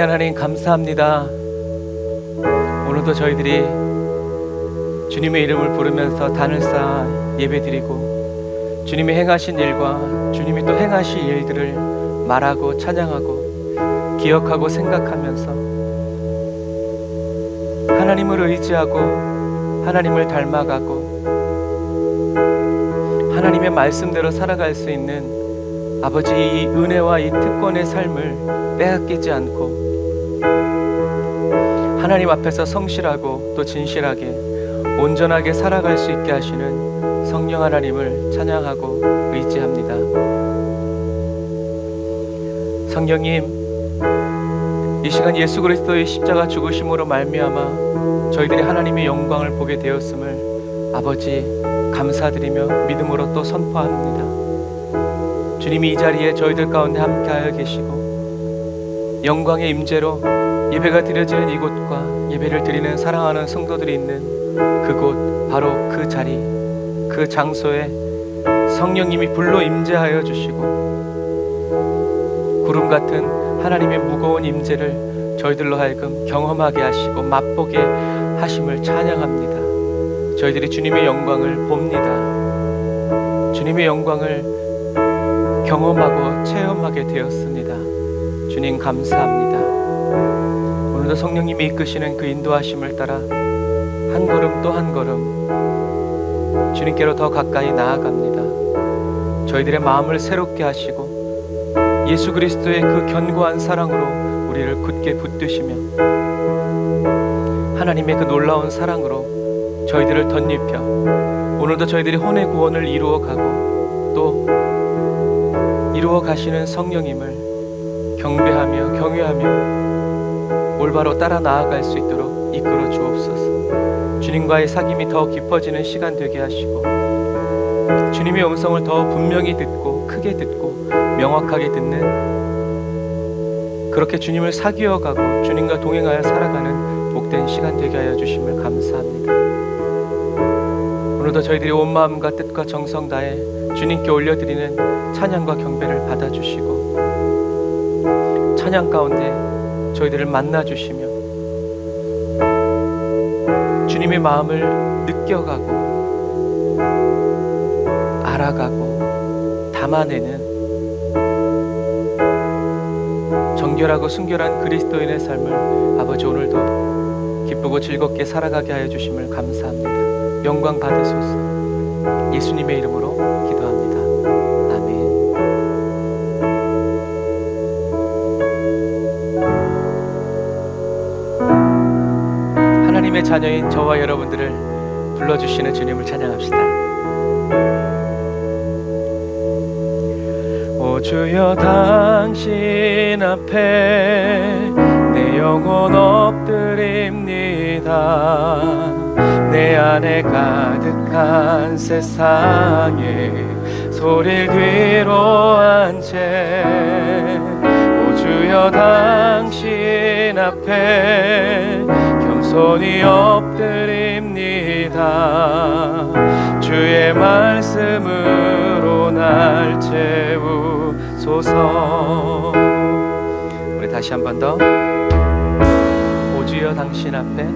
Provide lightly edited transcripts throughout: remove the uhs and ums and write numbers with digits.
사랑의 하나님, 감사합니다. 오늘도 저희들이 주님의 이름을 부르면서 단을 쌓아 예배드리고, 주님이 행하신 일과 주님이 또 행하실 일들을 말하고 찬양하고 기억하고 생각하면서 하나님을 의지하고 하나님을 닮아가고 하나님의 말씀대로 살아갈 수 있는 아버지 이 은혜와 이 특권의 삶을 빼앗기지 않고 하나님 앞에서 성실하고 또 진실하게 온전하게 살아갈 수 있게 하시는 성령 하나님을 찬양하고 의지합니다. 성령님, 이 시간 예수 그리스도의 십자가 죽으심으로 말미암아 저희들이 하나님의 영광을 보게 되었음을 아버지 감사드리며 믿음으로 또 선포합니다. 주님이 이 자리에 저희들 가운데 함께하여 계시고 영광의 임재로 예배가 드려지는 이곳과 예배를 드리는 사랑하는 성도들이 있는 그곳, 바로 그 자리, 그 장소에 성령님이 불로 임재하여 주시고 구름 같은 하나님의 무거운 임재를 저희들로 하여금 경험하게 하시고 맛보게 하심을 찬양합니다. 저희들이 주님의 영광을 봅니다. 주님의 영광을 경험하고 체험하게 되었습니다. 주님 감사합니다. 오늘도 성령님이 이끄시는 그 인도하심을 따라 한 걸음 또 한 걸음 주님께로 더 가까이 나아갑니다. 저희들의 마음을 새롭게 하시고 예수 그리스도의 그 견고한 사랑으로 우리를 굳게 붙드시며 하나님의 그 놀라운 사랑으로 저희들을 덧입혀 오늘도 저희들이 혼의 구원을 이루어가고 또 이루어 가시는 성령님을 경배하며 경외하며 올바로 따라 나아갈 수 있도록 이끌어 주옵소서. 주님과의 사귐이 더 깊어지는 시간 되게 하시고 주님의 음성을 더 분명히 듣고 크게 듣고 명확하게 듣는, 그렇게 주님을 사귀어가고 주님과 동행하여 살아가는 복된 시간 되게 하여 주심을 감사합니다. 오늘도 저희들이 온 마음과 뜻과 정성 다해 주님께 올려드리는 찬양과 경배를 받아주시고 찬양 가운데 저희들을 만나주시며 주님의 마음을 느껴가고 알아가고 담아내는 정결하고 순결한 그리스도인의 삶을 아버지 오늘도 기쁘고 즐겁게 살아가게 하여 주심을 감사합니다. 영광 받으소서. 예수님의 이름으로 기도합니다. 아멘. 하나님의 자녀인 저와 여러분들을 불러주시는 주님을 찬양합시다. 오 주여, 당신 앞에 내 영혼 엎드립니다. 내 안에 가득한 세상에 소리를 뒤로 한 채 오 주여, 당신 앞에 겸손히 엎드립니다. 주의 말씀으로 날 채우소서. 우리 다시 한 번 더. 오 주여, 당신 앞에,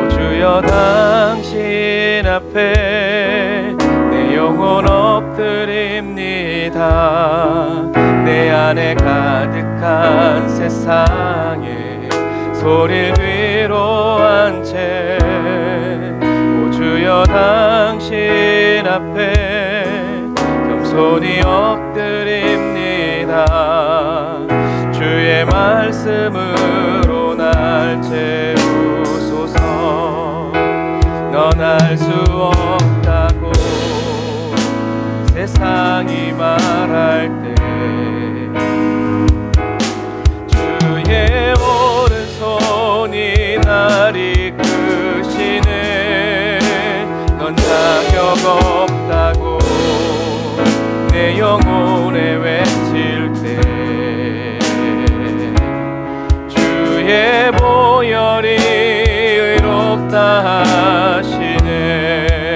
주여 당신 앞에 내 영혼 엎드립니다. 내 안에 가득한 세상에 소리를 뒤로 한 채 오 주여, 당신 앞에 겸손히 엎드립니다. 주의 말씀으로 날 채우소서. 넌 알 수 없다고 세상이 말할 때 주의 오른손이 날 이끄시네. 넌 자격 없다고 내 영혼에 외칠 때 주의 보혈이 의롭다 하시네.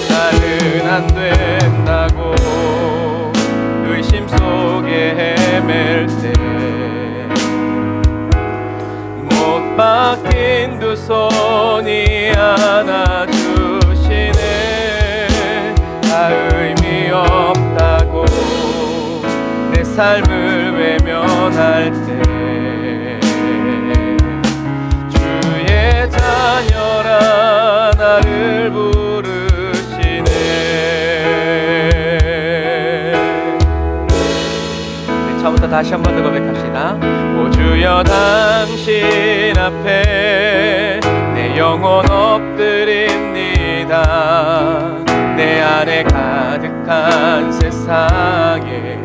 나는 안 된다고 의심 속에 헤맬 때 바뀐 두 손이 안아주시네. 다 의미 없다고 내 삶을 외면할 때 주의 자녀라 나를 부르시네. 처음부터 다시 한 번 더 고백합시다. 오 주여 당신 앞에 내 영혼 엎드립니다. 내 안에 가득한 세상에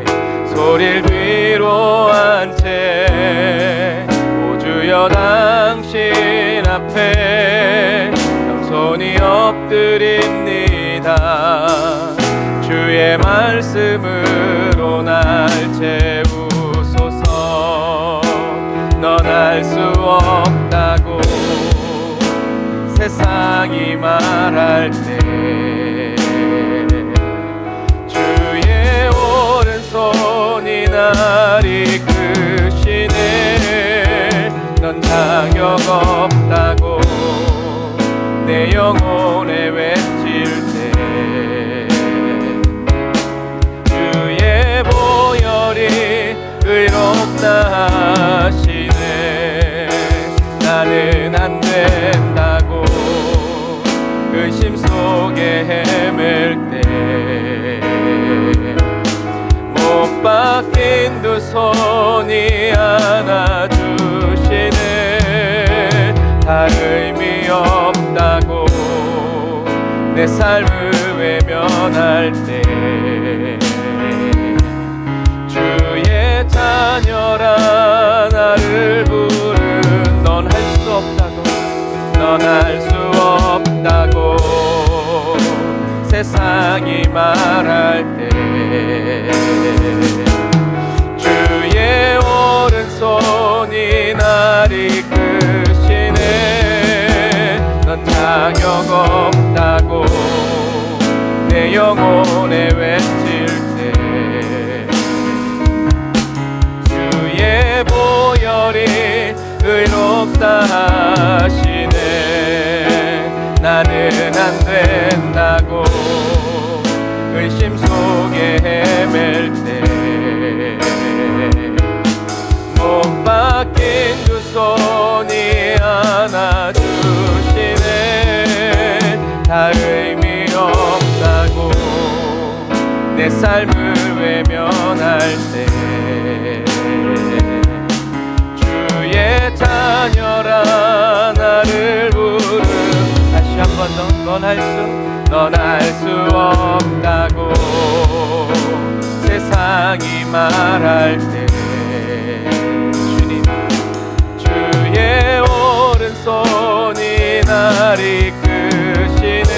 소리를 뒤로 한 채 오 주여 당신 앞에 겸손히 엎드립니다. 주의 말씀으로 날 채우소서. 넌 알 수 없다고 세상이 말할 때 주의 오른손이 날 이끄시네. 넌 자격 없다고 내 영혼에 외칠 때 주의 보혈이 의롭다 하시네. 나는 안 된다고 의심 속에 헤맬 때 못 박힌 두 손이 안아주시네. 다 의미 없다고 내 삶을 외면할 때 주의 자녀라 나를 부른. 넌 할 수 없다고 넌 할 수 없다고 세상이 말할 때 주의 오른손이 날 이끄시네. 넌 자격 없다고 내 영혼에 외칠 때 주의 보혈이 의롭다 하시네. 나는 안 된다고 의심 속에 헤맬 때 못 박힌 두 손이 안아주시네. 다 의미 없다고 내 삶을 외면할 때 주의 자녀라 나를 부르. 다시 한 번 더. 넌 알 수 없다고 세상이 말할 때 주님 주의 오른손이 날 이끄시네.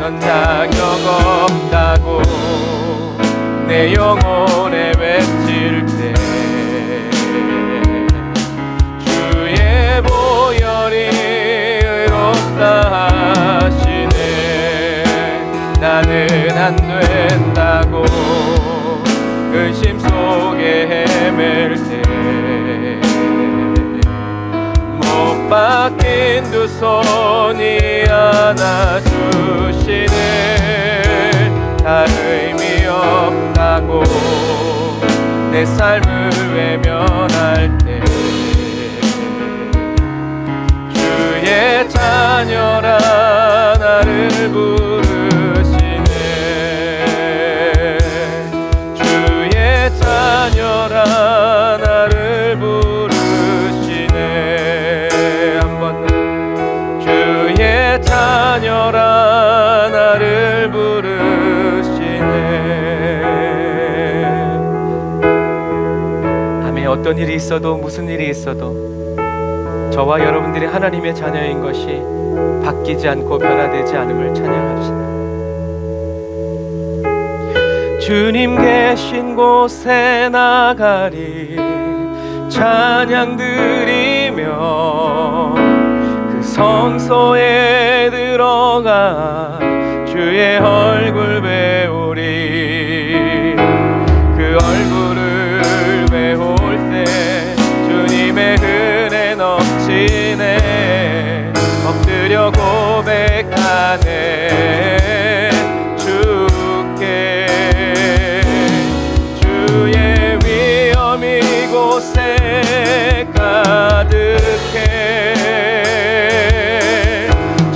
넌 자격 없다고 내 영혼에 외칠 때 주의 보혈이 의롭다 하시네. 나는 안 된다고 의심 속에 헤맬 때 못 박힌 두 손이 안아주시네. 다 의미 없다고 내 삶을 외면할 때 주의 자녀라 나를 부르시네. 주의 자녀라 나를 부르시네. 한 번 더. 주의 자녀라 나를 부르시네. 아멘. 어떤 일이 있어도 무슨 일이 있어도 저와 여러분들이 하나님의 자녀인 것이 바뀌지 않고 변화되지 않음을 찬양합시다. 주님 계신 곳에 나가리 찬양 드리며 그 성소에 들어가 주의 얼굴 배우리. 그 얼굴을 배울 때 주님의 은혜 넘치 주께 주의 위엄 이곳에 가득해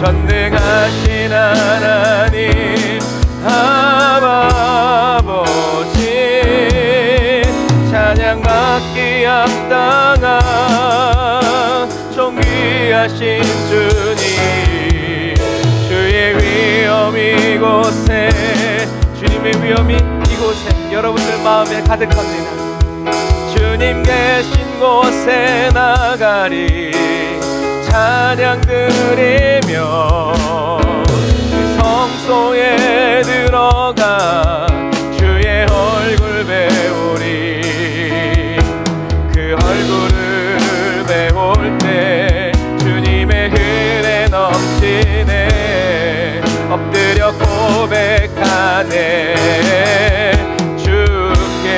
전능하신 하나님 아버지 찬양받기 합당한 존귀하신 주님 주의 위엄 이곳에 주님의 위엄이 이곳에 여러분들 마음에 가득합니다. 주님 계신 곳에 나가리 찬양 드리며 그 성소에 들어가 주의 얼굴 배우리 그 얼굴을 배울 때 주님의 은혜 넘치네 엎드려 고백하네 주께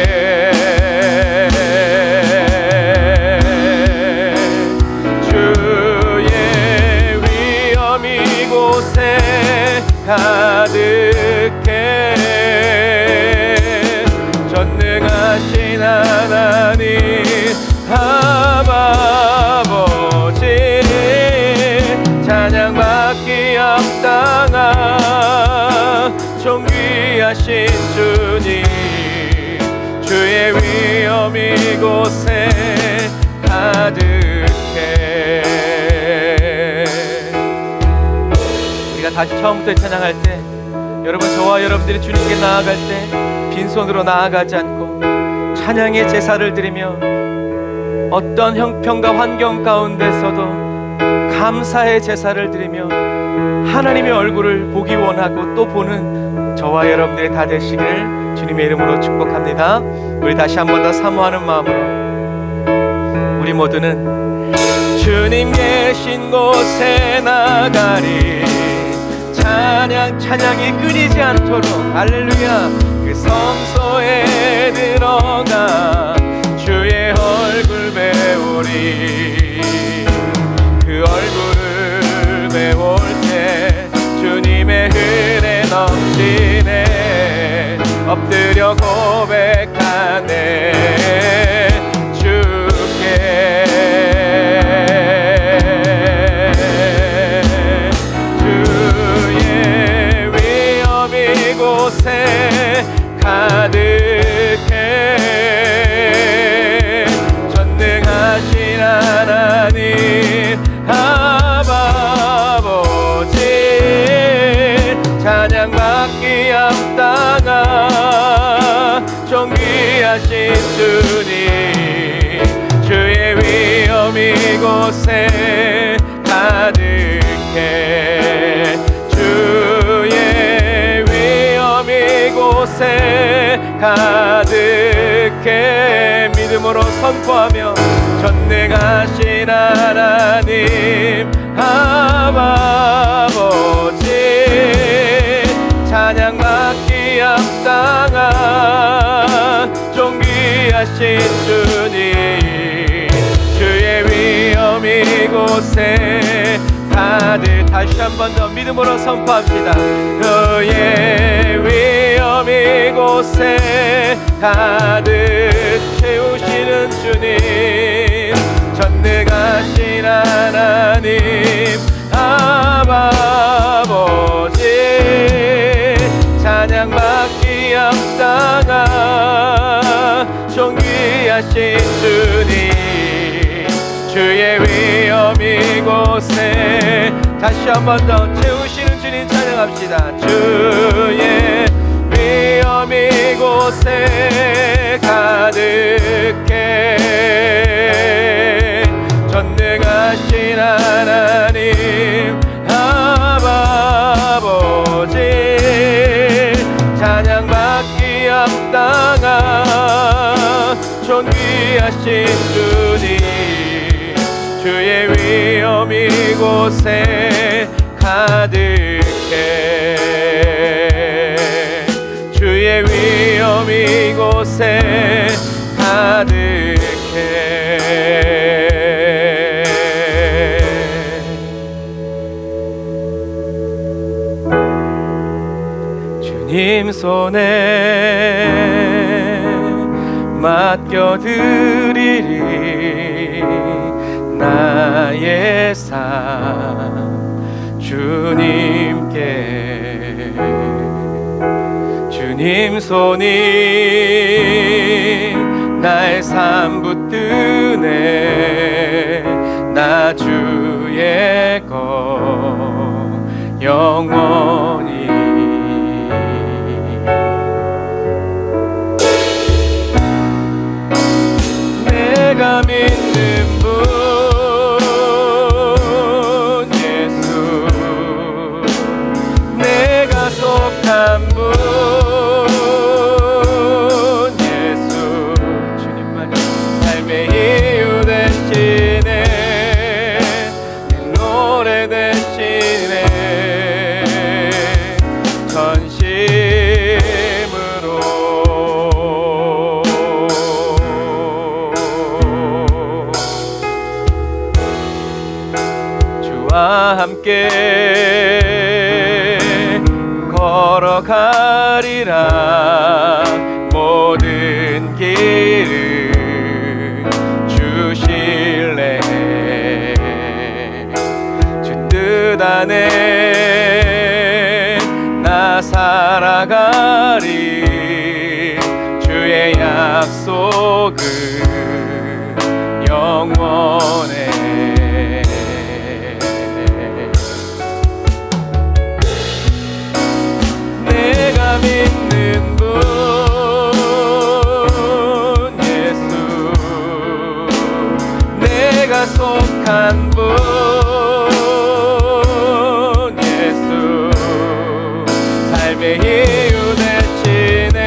이곳에 가득해 전능하신 하나님 아버지 찬양받기 합당한 존귀하신 주님 주의 위엄 이곳에 가득해 다시 처음부터 찬양할 때 여러분 저와 여러분들이 주님께 나아갈 때 빈손으로 나아가지 않고 찬양의 제사를 드리며 어떤 형편과 환경 가운데서도 감사의 제사를 드리며 하나님의 얼굴을 보기 원하고 또 보는 저와 여러분들이 다 되시기를 주님의 이름으로 축복합니다. 우리 다시 한 번 더 사모하는 마음으로 우리 모두는 주님 계신 곳에 나가리 찬양이 끊이지 않도록 할렐루야 그 성소에 들어가 주의 얼굴 배우리 그 얼굴을 배울 때 주님의 은혜 넘치네 엎드려 고백하네 주께 이곳에 가득해 전능하신 하나님 아버지 찬양받기 합당한 존귀하신 주님 주의 위엄 이곳에 가득해 이곳에 가득해 믿음으로 선포하며 전능하신 하나님 아버지 찬양받기 합당한 존귀하신 주님 주의 위엄 이곳에 가득 다시 한 번 더 믿음으로 선포합시다. 그의 위엄 이곳에 가득 채우시는 주님 전능하신 하나님 아버지 찬양받기 합당한 존귀하신 주님 주의 위엄 이곳에 다시 한 번 더 채우시는 주님 찬양합시다. 주의 위엄 이곳에 가득해 전능하신 하나님 아버지 찬양받기 합당한 존귀하신 주님 주의 위엄 이곳에 가득해 주의 위엄 이곳에 가득해 손에 맡겨드리리. 나의 삶 주님께, 주님 손이 나의 삶 붙드네. 나 주의 것 영원히. 내가 믿는 분 예수, 내가 속한 분 예수, 주님만이 삶의 이유 되시네. 내 노래 되시네. 전심으로 주와 함께 걸어가리라. 모든 길을 주실래. 주 뜻 안에 나 살아가리. 주의 약속은 영원해. 내가 믿는 분 예수, 내가 속한 분 예수, 삶의 이유 되시네.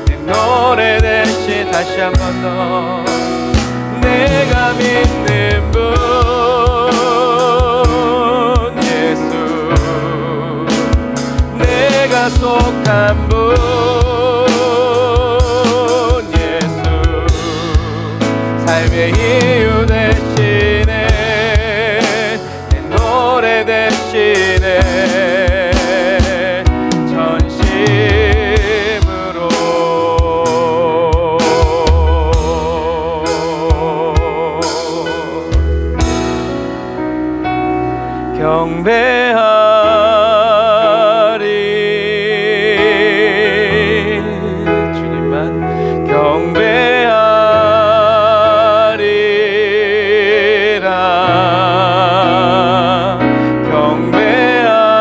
내 노래 되시. 다시 한 번 더. 내가 믿는 분 예수, 내가 속한 분 예수, 삶의 이유 되시네. 내 노래 되시네. 전심으로 경배하리. 주님만 경배하리라. 경배하리.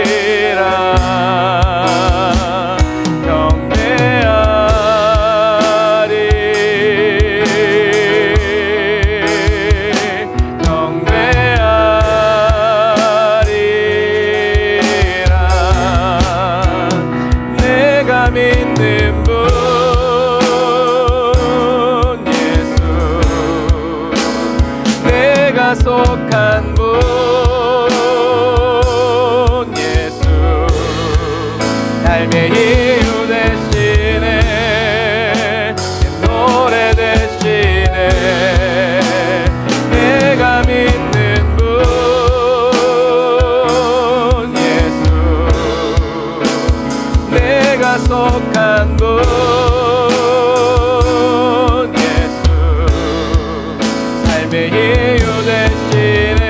경배하리라. 믿는 분 예수, 내가 속한 분 예수, 삶의 이유 되시네, 내 노래 되시네. 내가 믿는 분 예수, 내가 속한 분 예수, 삶의 이유 되시네,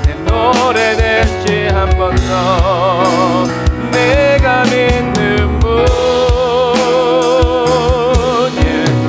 내 노래 되시. 한 번 더. 내가 믿는 분 예수,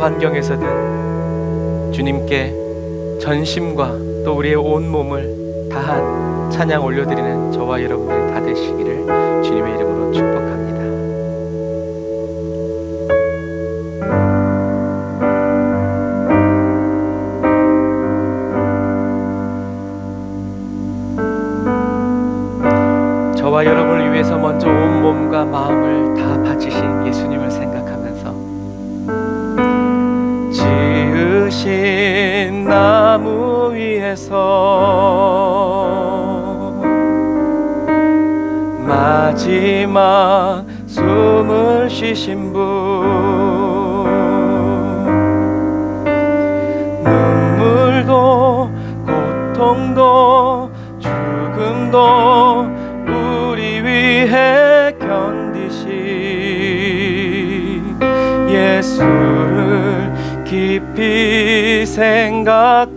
환경에서든 주님께 전심과 또 우리의 온 몸을 다한 찬양 올려드리는 저와 여러분들이 다 되시기를 주님의 이름으로 축복합니다. 저와 여러분을 위해서 먼저 온 몸과 마음을 다 바치신 예수님을 생각하면서 지으신 나무 위에서 마지막 숨을 쉬신 분, 눈물도 고통도 죽음도 우리 위해 견디신 예수를 깊이 생각합니다.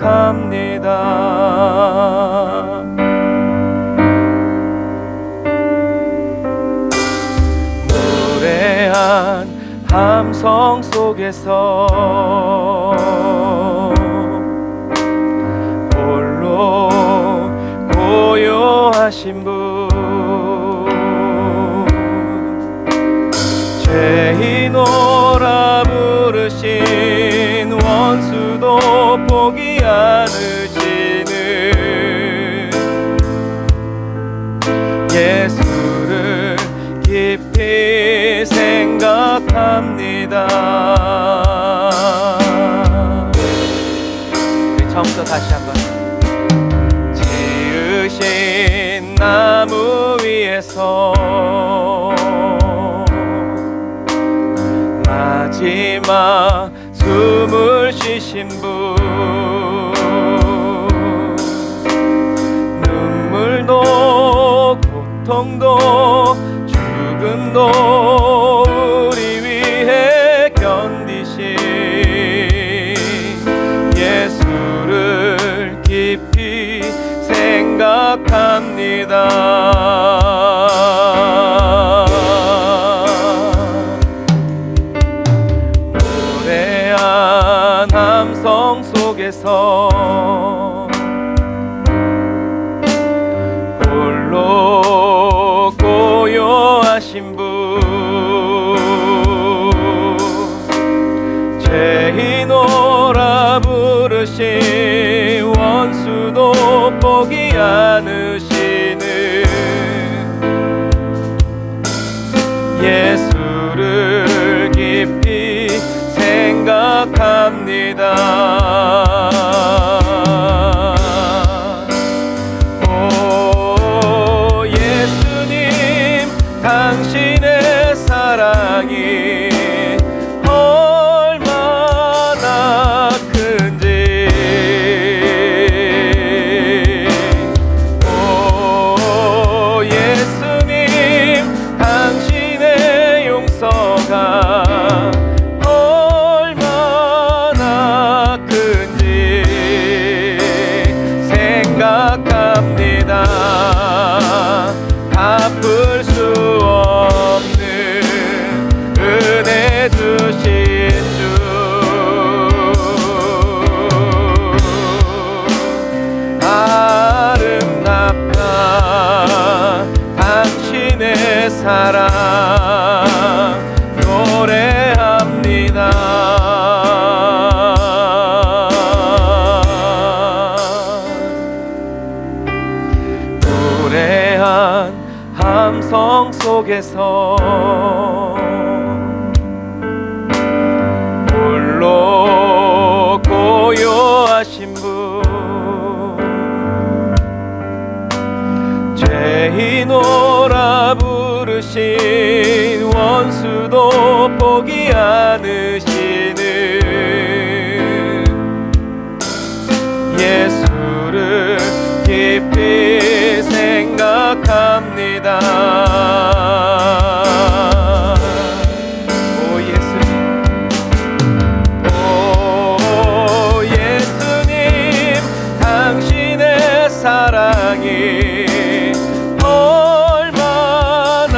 무례한 함성 속에서 홀로 고요하신 분, 죄인오라 부르신 원수도 포기 않으시는 예수를 깊이 생각합니다. 우리 처음부터 다시 한번. 지으신 나무 위에서 마지막 숨을 쉬신 분, 눈물도 고통도 죽음도 우리 위해 견디신 예수를 깊이 생각합니다. 무례한 함성 속에서 홀로 고요하신 분, 죄인오라 부르신 원수도 포기 않으시는 예수를 깊이 생각합니다. 오 예수님, 당신의 사랑이 얼마나 큰지, 오 예수님, 당신의 용서가 얼마나 큰지 생각합니다. 갚을 수 없는 은혜 주신 주, 아름답다 당신의 사랑 노래합니다. 무례한 함성 속에서 홀로 고요하신 분, 죄인오라 부르신 원수도 포기 않으시는 예수를 깊이 생각합니다. 오 예수님, 오 예수님, 당신의 사랑이 얼마나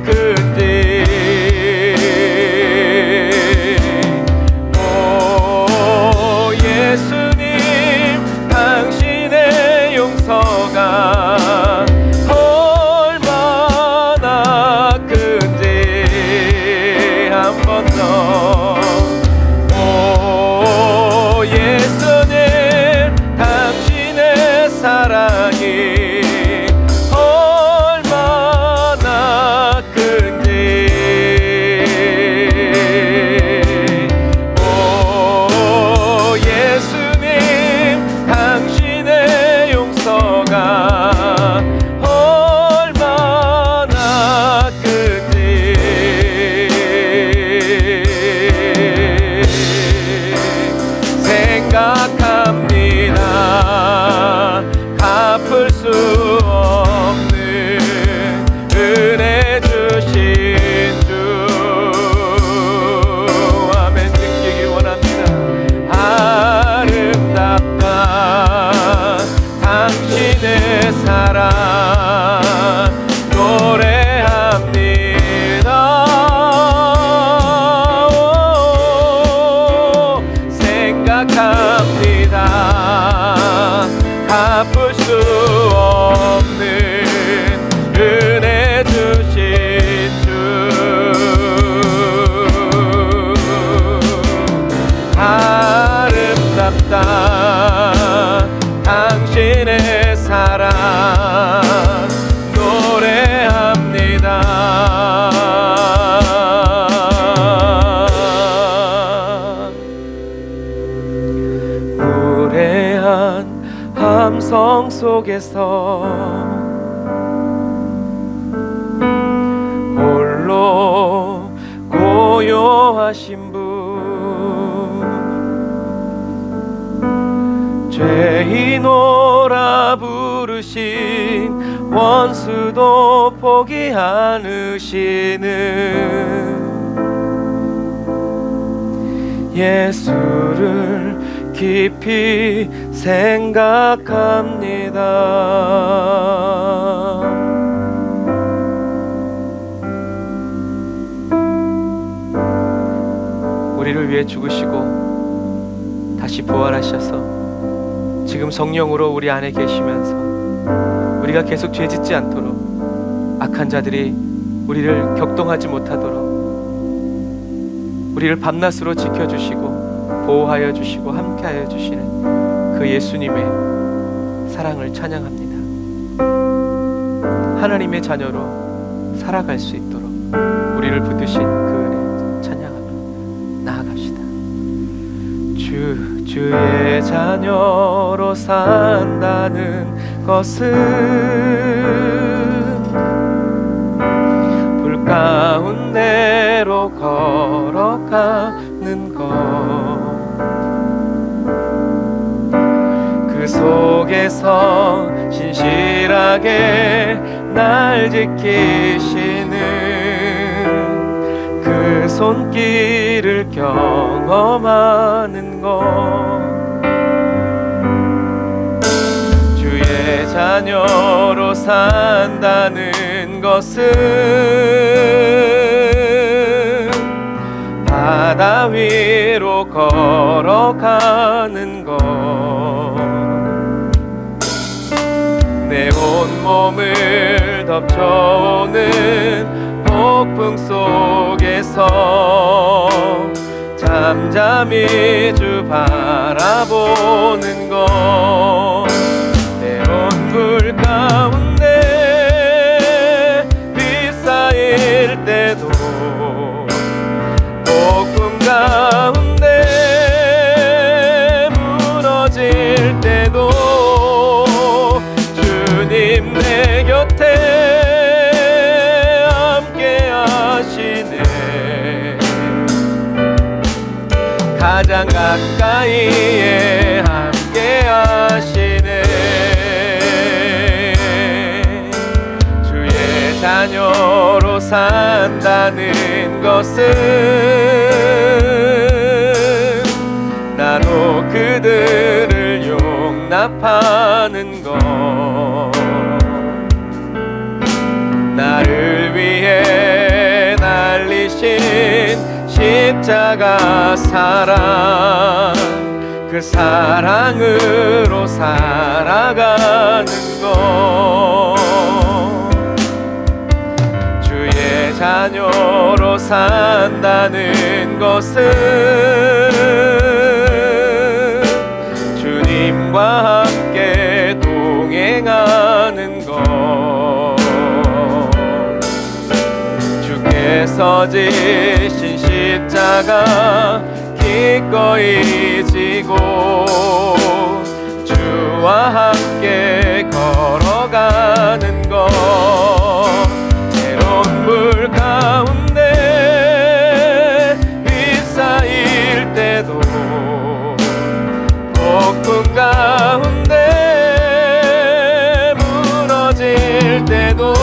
큰지, 오 수 없는 은혜 주신 주 아멘 느끼기 원합니다. 아름답다 당신의 사랑 노래합니다. 생각합니다. 갚을 수 없는 은혜 주신 주 아름답다 당신의 사랑 노래합니다. 무례한 함성 속에서 홀로 고요하신 분 죄인오라 부르신 원수도 포기 않으시는 예수를 깊이 생각합니다. 우리를 위해 죽으시고 다시 부활하셔서 지금 성령으로 우리 안에 계시면서 우리가 계속 죄짓지 않도록 악한 자들이 우리를 격동하지 못하도록 우리를 밤낮으로 지켜주시고 보호하여 주시고 함께하여 주시는 그 예수님의 사랑을 찬양합니다. 하나님의 자녀로 살아갈 수 있도록 우리를 붙드신 그 은혜 찬양하며 나아갑시다. 주의 자녀로 산다는 것은 불 가운데로 걸어가는 것, 그 속에서 신실하게 날 지키시는 그 손길을 경험하는 것, 주의 자녀로 산다는 것은 바다 위로 걸어가는 것, 내 온몸을 덮쳐오는 폭풍 속에서 잠잠히 주 바라보는 것, 내 온물 가운데 빛사일 때도 폭풍 가운데 무너질 때도 주님 내 곁에 함께 하시네. 가장 가까이에 함께 하시네. 주의 자녀로 산다는 것은 나도 그들을 용납하는 것, 나를 위해 날리신 십자가 사랑, 그 사랑으로 살아가는 것, 주의 자녀로 산다는 것은 주님과 함께 동행하는 것, 주께서 지신 십자가 기꺼이 지고 주와 함께 걸어가는 것, 새로운 물 가운데 빛사일 때도 폭풍 가운데 때도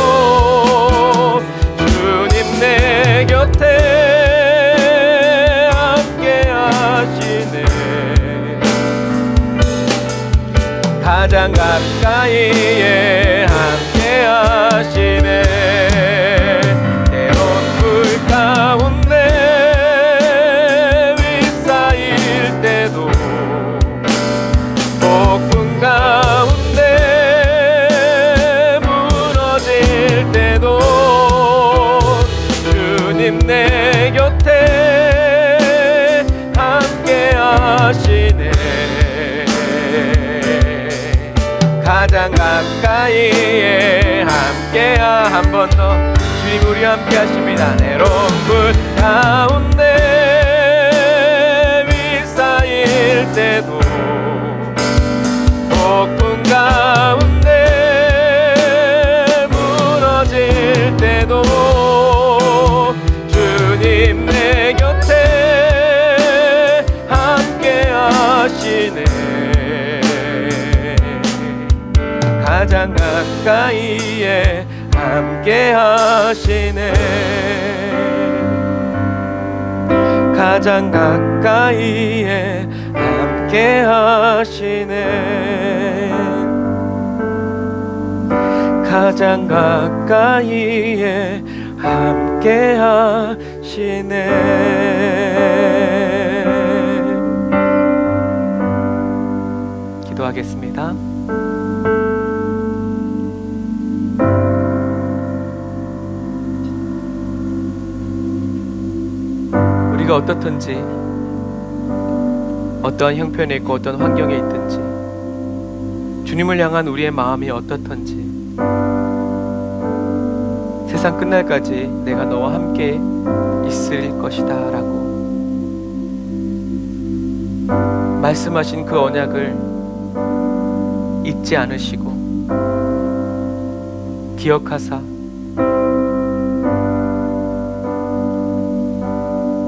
주님 내 곁에 함께 하시네. 가장 가까이에 함께 하시네. 때론 불 가운데 휩싸일 때도 폭풍 가운데 무너질 때도 주님 내 곁에 함께 하시네. 가장 가까이에 함께야. 한 번 더 주님 우리 함께 하십니다. 내로운 불 가운데 휩싸일 때도 폭풍 가운데 무너질 때도 주님 내 곁에 함께 하시네. 가장 가까이에 함께 하시네. 가장 가까이에 함께 하시네. 가장 가까이에 함께 하시네. 기도하겠습니다. 우리가 어떻든지 어떠한 형편에 있고 어떤 환경에 있든지 주님을 향한 우리의 마음이 어떻든지 세상 끝날까지 내가 너와 함께 있을 것이다 라고 말씀하신 그 언약을 잊지 않으시고 기억하사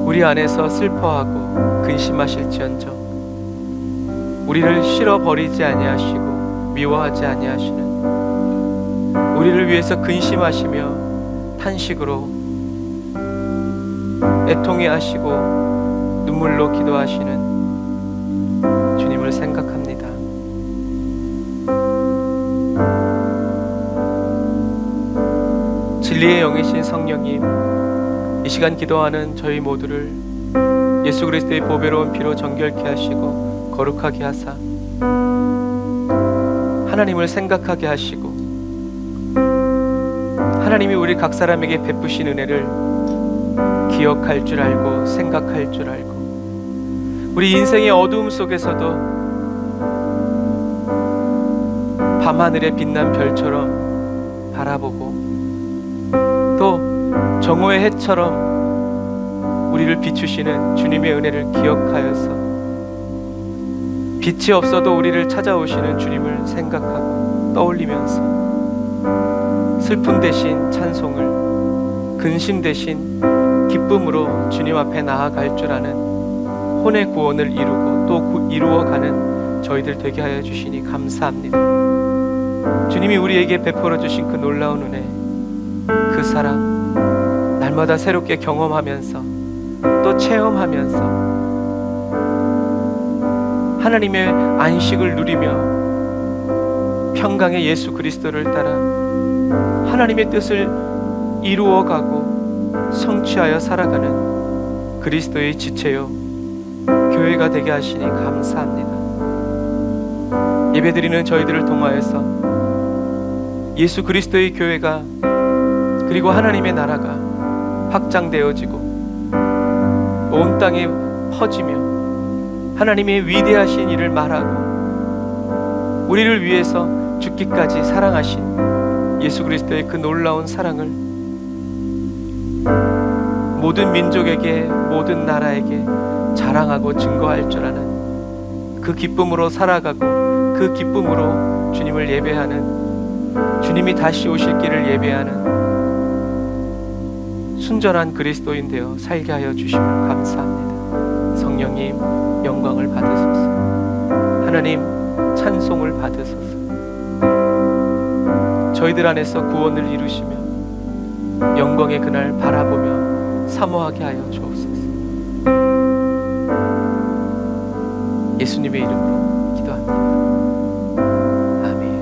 우리 안에서 슬퍼하고 근심하실지언정 우리를 실어버리지 아니하시고 미워하지 아니하시는 우리를 위해서 근심하시며 탄식으로 애통해 하시고 눈물로 기도하시는 주님을 생각합니다. 진리의 영이신 성령님, 이 시간 기도하는 저희 모두를 예수 그리스도의 보배로운 피로 정결케 하시고 거룩하게 하사 하나님을 생각하게 하시고 하나님이 우리 각 사람에게 베푸신 은혜를 기억할 줄 알고 생각할 줄 알고 우리 인생의 어두움 속에서도 밤하늘에 빛난 별처럼 바라보고 또 정오의 해처럼 우리를 비추시는 주님의 은혜를 기억하여서 빛이 없어도 우리를 찾아오시는 주님을 생각하고 떠올리면서 슬픔 대신 찬송을, 근심 대신 기쁨으로 주님 앞에 나아갈 줄 아는 혼의 구원을 이루고 또 이루어가는 저희들 되게 하여 주시니 감사합니다. 주님이 우리에게 베풀어 주신 그 놀라운 은혜, 그 사랑 날마다 새롭게 경험하면서 또 체험하면서 하나님의 안식을 누리며 평강의 예수 그리스도를 따라 하나님의 뜻을 이루어가고 성취하여 살아가는 그리스도의 지체요 교회가 되게 하시니 감사합니다. 예배드리는 저희들을 통하여서 예수 그리스도의 교회가 그리고 하나님의 나라가 확장되어지고 온 땅에 퍼지며 하나님의 위대하신 일을 말하고 우리를 위해서 죽기까지 사랑하신 예수 그리스도의 그 놀라운 사랑을 모든 민족에게 모든 나라에게 자랑하고 증거할 줄 아는 그 기쁨으로 살아가고 그 기쁨으로 주님을 예배하는 주님이 다시 오실 길을 예배하는 순전한 그리스도인 되어 살게 하여 주심을 감사합니다. 성령님 영광을 받으소서. 하나님 찬송을 받으소서. 저희들 안에서 구원을 이루시며 영광의 그날 바라보며 사모하게 하여 주옵소서. 예수님의 이름으로 기도합니다. 아멘.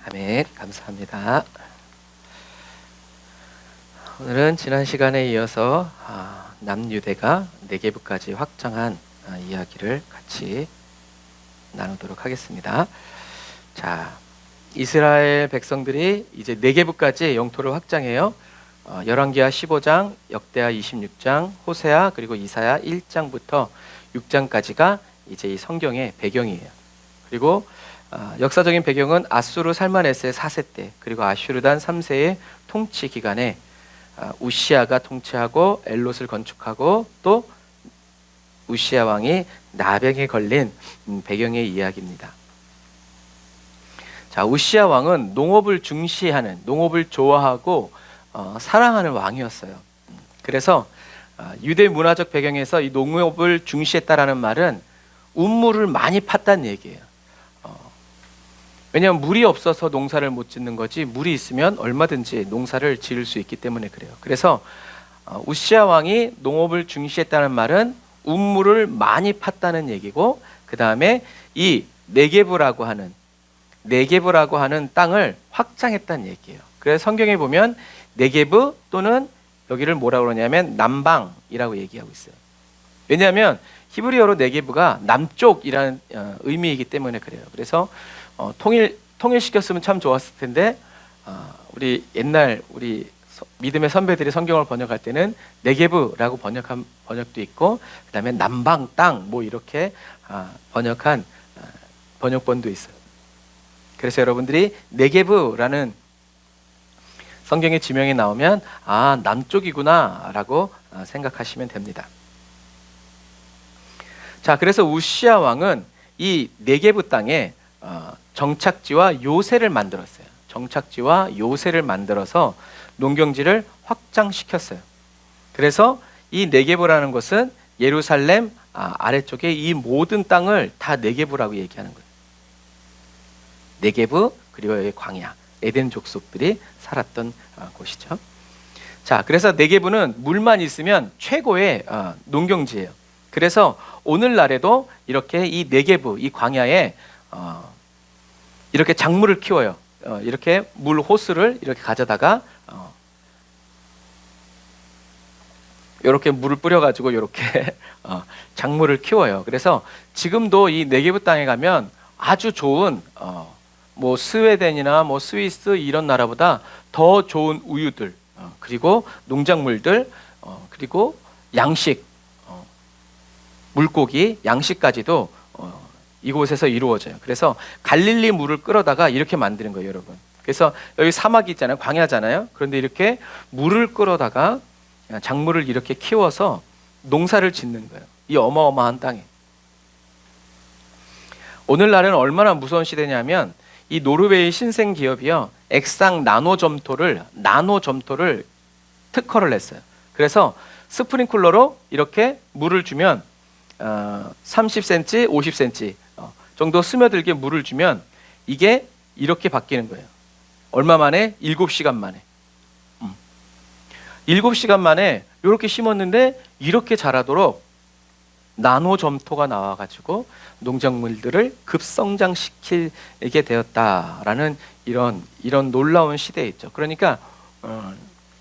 아멘. 감사합니다. 오늘은 지난 시간에 이어서 남유대가 네게브까지 확장한 이야기를 같이 나누도록 하겠습니다. 자, 이스라엘 백성들이 이제 네게브까지 영토를 확장해요. 열왕기하 15장, 역대하 26장, 호세아 그리고 이사야 1장부터 6장까지가 이제 이 성경의 배경이에요. 그리고 역사적인 배경은 아수르 살마네스의 4세 때, 그리고 아슈르단 3세의 통치 기간에 우시아가 통치하고 엘롯을 건축하고 또 우시아 왕이 나병에 걸린 배경의 이야기입니다. 자, 우시아 왕은 농업을 중시하는, 농업을 좋아하고 사랑하는 왕이었어요. 그래서 유대 문화적 배경에서 이 농업을 중시했다라는 말은 운물을 많이 팠다는 얘기예요. 왜냐하면 물이 없어서 농사를 못 짓는 거지, 물이 있으면 얼마든지 농사를 지을 수 있기 때문에 그래요. 그래서 우시아 왕이 농업을 중시했다는 말은 운물을 많이 팠다는 얘기고, 그 다음에 이 네게브라고 하는 땅을 확장했다는 얘기예요. 그래서 성경에 보면 네게브 또는 여기를 뭐라고 그러냐면 남방이라고 얘기하고 있어요. 왜냐하면 히브리어로 네게브가 남쪽이라는 의미이기 때문에 그래요. 그래서 통일시켰으면 참 좋았을 텐데, 우리 옛날 우리 믿음의 선배들이 성경을 번역할 때는 네게브라고 번역한 번역도 있고, 그 다음에 남방 땅 뭐 이렇게 번역한 번역본도 있어요. 그래서 여러분들이 네게브라는 성경의 지명이 나오면 남쪽이구나 라고 생각하시면 됩니다. 자, 그래서 우시아 왕은 이 네게브 땅에 정착지와 요새를 만들었어요. 정착지와 요새를 만들어서 농경지를 확장시켰어요. 그래서 이 네게브라는 것은 예루살렘 아래쪽에 이 모든 땅을 다 네게브라고 얘기하는 거예요. 네게브 그리고 여기 광야, 에덴 족속들이 살았던 곳이죠. 자, 그래서 네게브는 물만 있으면 최고의 농경지예요. 그래서 오늘날에도 이렇게 이 네게브, 이 광야에 이렇게 작물을 키워요. 이렇게 물 호스를 이렇게 가져다가 이렇게 물을 뿌려가지고 이렇게 작물을 키워요. 그래서 지금도 이 네게브 땅에 가면 아주 좋은 뭐 스웨덴이나 뭐 스위스 이런 나라보다 더 좋은 우유들, 그리고 농작물들, 그리고 양식, 물고기, 양식까지도 이곳에서 이루어져요. 그래서 갈릴리 물을 끌어다가 이렇게 만드는 거예요, 여러분. 그래서 여기 사막이 있잖아요, 광야잖아요. 그런데 이렇게 물을 끌어다가 작물을 이렇게 키워서 농사를 짓는 거예요. 이 어마어마한 땅에. 오늘날은 얼마나 무서운 시대냐면, 이 노르웨이 신생 기업이요, 액상 나노 점토를 특허를 냈어요. 그래서 스프링클러로 이렇게 물을 주면 30cm, 50cm 정도 스며들게 물을 주면 이게 이렇게 바뀌는 거예요. 얼마 만에? 7시간 만에. 7시간 만에 이렇게 심었는데 이렇게 자라도록 나노 점토가 나와가지고 농작물들을 급성장시키게 되었다라는 이런 놀라운 시대에 있죠. 그러니까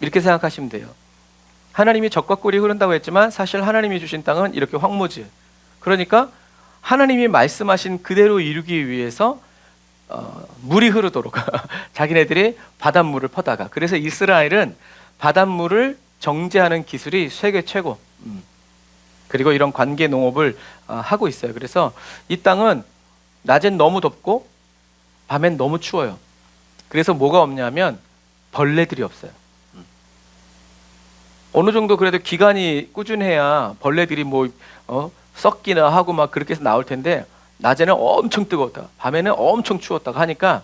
이렇게 생각하시면 돼요. 하나님이 적과 꿀이 흐른다고 했지만 사실 하나님이 주신 땅은 이렇게 황무지. 그러니까 하나님이 말씀하신 그대로 이루기 위해서 물이 흐르도록 자기네들이 바닷물을 퍼다가, 그래서 이스라엘은 바닷물을 정제하는 기술이 세계 최고. 그리고 이런 관계 농업을 하고 있어요. 그래서 이 땅은 낮엔 너무 덥고 밤엔 너무 추워요. 그래서 뭐가 없냐면 벌레들이 없어요. 어느 정도 그래도 기간이 꾸준해야 벌레들이 뭐 썩기나 하고 막 그렇게 해서 나올 텐데, 낮에는 엄청 뜨거웠다가 밤에는 엄청 추웠다가 하니까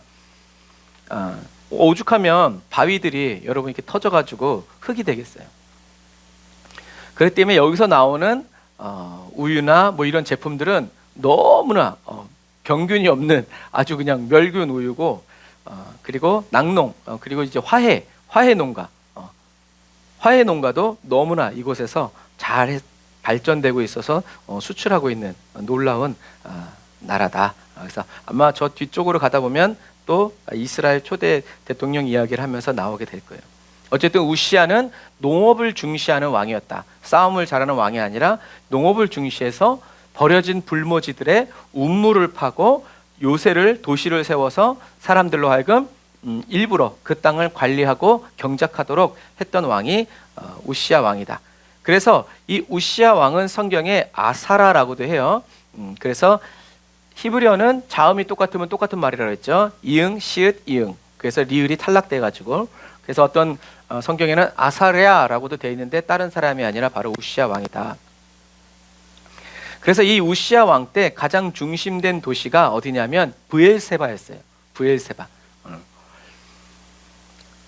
오죽하면 바위들이 여러분 이렇게 터져가지고 흙이 되겠어요. 그렇기 때문에 여기서 나오는 우유나 뭐 이런 제품들은 너무나 병균이 없는 아주 그냥 멸균 우유고, 그리고 낙농, 그리고 이제 화해 농가도 너무나 이곳에서 잘 발전되고 있어서 수출하고 있는 놀라운 나라다. 그래서 아마 저 뒤쪽으로 가다 보면 또 이스라엘 초대 대통령 이야기를 하면서 나오게 될 거예요. 어쨌든 우시아는 농업을 중시하는 왕이었다. 싸움을 잘하는 왕이 아니라 농업을 중시해서 버려진 불모지들의 운물을 파고 도시를 세워서 사람들로 하여금 일부러 그 땅을 관리하고 경작하도록 했던 왕이 우시아 왕이다. 그래서 이 우시아 왕은 성경에 아사라라고도 해요. 그래서 히브리어는 자음이 똑같으면 똑같은 말이라고 했죠. 이응, 시읒, 이응. 그래서 리을이 탈락돼 가지고, 그래서 어떤 성경에는 아사랴라고도 되어 있는데 다른 사람이 아니라 바로 우시아 왕이다. 그래서 이 우시아 왕 때 가장 중심된 도시가 어디냐면 브엘세바였어요. 브엘세바.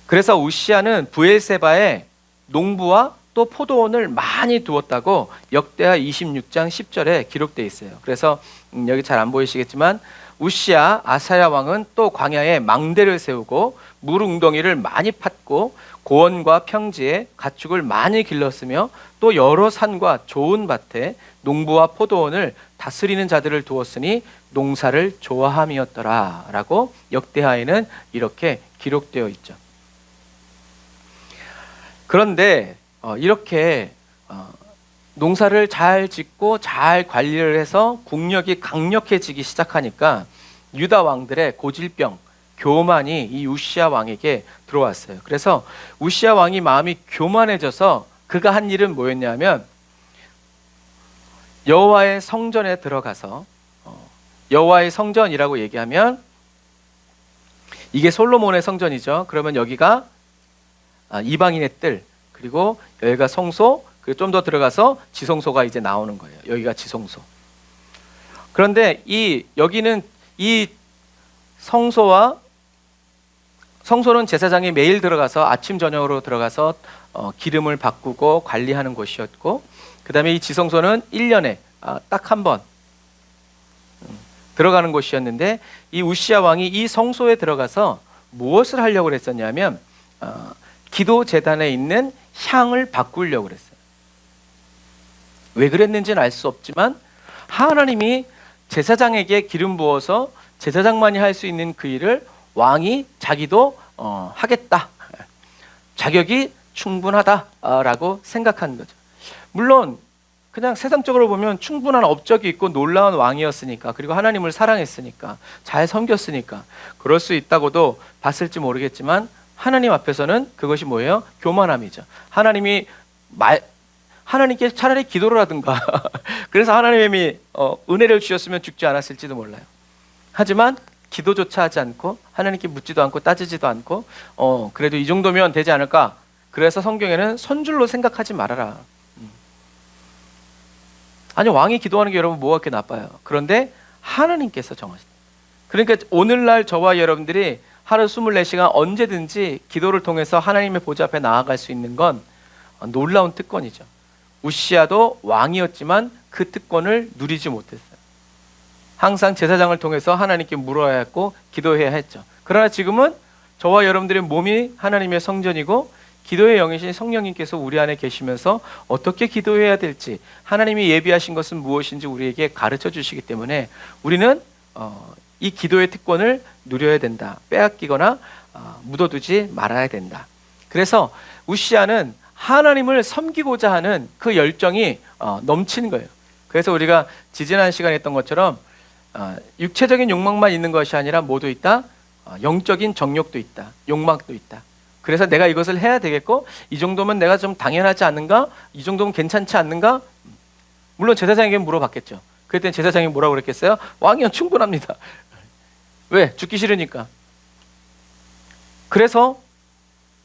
그래서 우시아는 브엘세바에 농부와 또 포도원을 많이 두었다고 역대하 26장 10절에 기록되어 있어요. 그래서 여기 잘 안 보이시겠지만 우시아 아사야 왕은 또 광야에 망대를 세우고 물 웅덩이를 많이 팠고 고원과 평지에 가축을 많이 길렀으며 또 여러 산과 좋은 밭에 농부와 포도원을 다스리는 자들을 두었으니 농사를 좋아함이었더라 라고 역대하에는 이렇게 기록되어 있죠. 그런데 이렇게 농사를 잘 짓고 잘 관리를 해서 국력이 강력해지기 시작하니까 유다 왕들의 고질병, 교만이 이 우시아 왕에게 들어왔어요. 그래서 우시아 왕이 마음이 교만해져서 그가 한 일은 뭐였냐면 여호와의 성전에 들어가서, 여호와의 성전이라고 얘기하면 이게 솔로몬의 성전이죠. 그러면 여기가 이방인의 뜰, 그리고 여기가 성소, 그리고 좀 더 들어가서 지성소가 이제 나오는 거예요. 여기가 지성소. 그런데 여기는 이 성소는 제사장이 매일 들어가서 아침 저녁으로 들어가서 기름을 바꾸고 관리하는 곳이었고, 그 다음에 이 지성소는 1년에 딱 한 번 들어가는 곳이었는데, 이 우시아 왕이 이 성소에 들어가서 무엇을 하려고 했었냐면 기도 제단에 있는 향을 바꾸려고 그랬어요. 왜 그랬는지는 알 수 없지만 하나님이 제사장에게 기름 부어서 제사장만이 할 수 있는 그 일을 왕이 자기도 하겠다, 자격이 충분하다라고 생각한 거죠. 물론 그냥 세상적으로 보면 충분한 업적이 있고 놀라운 왕이었으니까, 그리고 하나님을 사랑했으니까, 잘 섬겼으니까 그럴 수 있다고도 봤을지 모르겠지만 하나님 앞에서는 그것이 뭐예요? 교만함이죠. 하나님께 차라리 기도를 하든가 그래서 하나님이 은혜를 주셨으면 죽지 않았을지도 몰라요. 하지만 기도조차 하지 않고 하나님께 묻지도 않고 따지지도 않고 그래도 이 정도면 되지 않을까? 그래서 성경에는 선줄로 생각하지 말아라. 아니, 왕이 기도하는 게 여러분 뭐가 그렇게 나빠요? 그런데 하나님께서 정하시다. 그러니까 오늘날 저와 여러분들이 하루 24시간 언제든지 기도를 통해서 하나님의 보좌 앞에 나아갈 수 있는 건 놀라운 특권이죠. 우시아도 왕이었지만 그 특권을 누리지 못했어요. 항상 제사장을 통해서 하나님께 물어야 했고 기도해야 했죠. 그러나 지금은 저와 여러분들의 몸이 하나님의 성전이고 기도의 영이신 성령님께서 우리 안에 계시면서 어떻게 기도해야 될지, 하나님이 예비하신 것은 무엇인지 우리에게 가르쳐 주시기 때문에 우리는 이 기도의 특권을 누려야 된다. 빼앗기거나 묻어두지 말아야 된다. 그래서 우시아는 하나님을 섬기고자 하는 그 열정이 넘치는 거예요. 그래서 우리가 지지난 시간에 했던 것처럼 육체적인 욕망만 있는 것이 아니라 뭐도 있다? 영적인 정욕도 있다. 욕망도 있다. 그래서 내가 이것을 해야 되겠고, 이 정도면 내가 좀 당연하지 않는가? 이 정도면 괜찮지 않는가? 물론 제사장에게 물어봤겠죠. 그랬더니 제사장이 뭐라고 그랬겠어요? 왕이면 충분합니다. 왜? 죽기 싫으니까. 그래서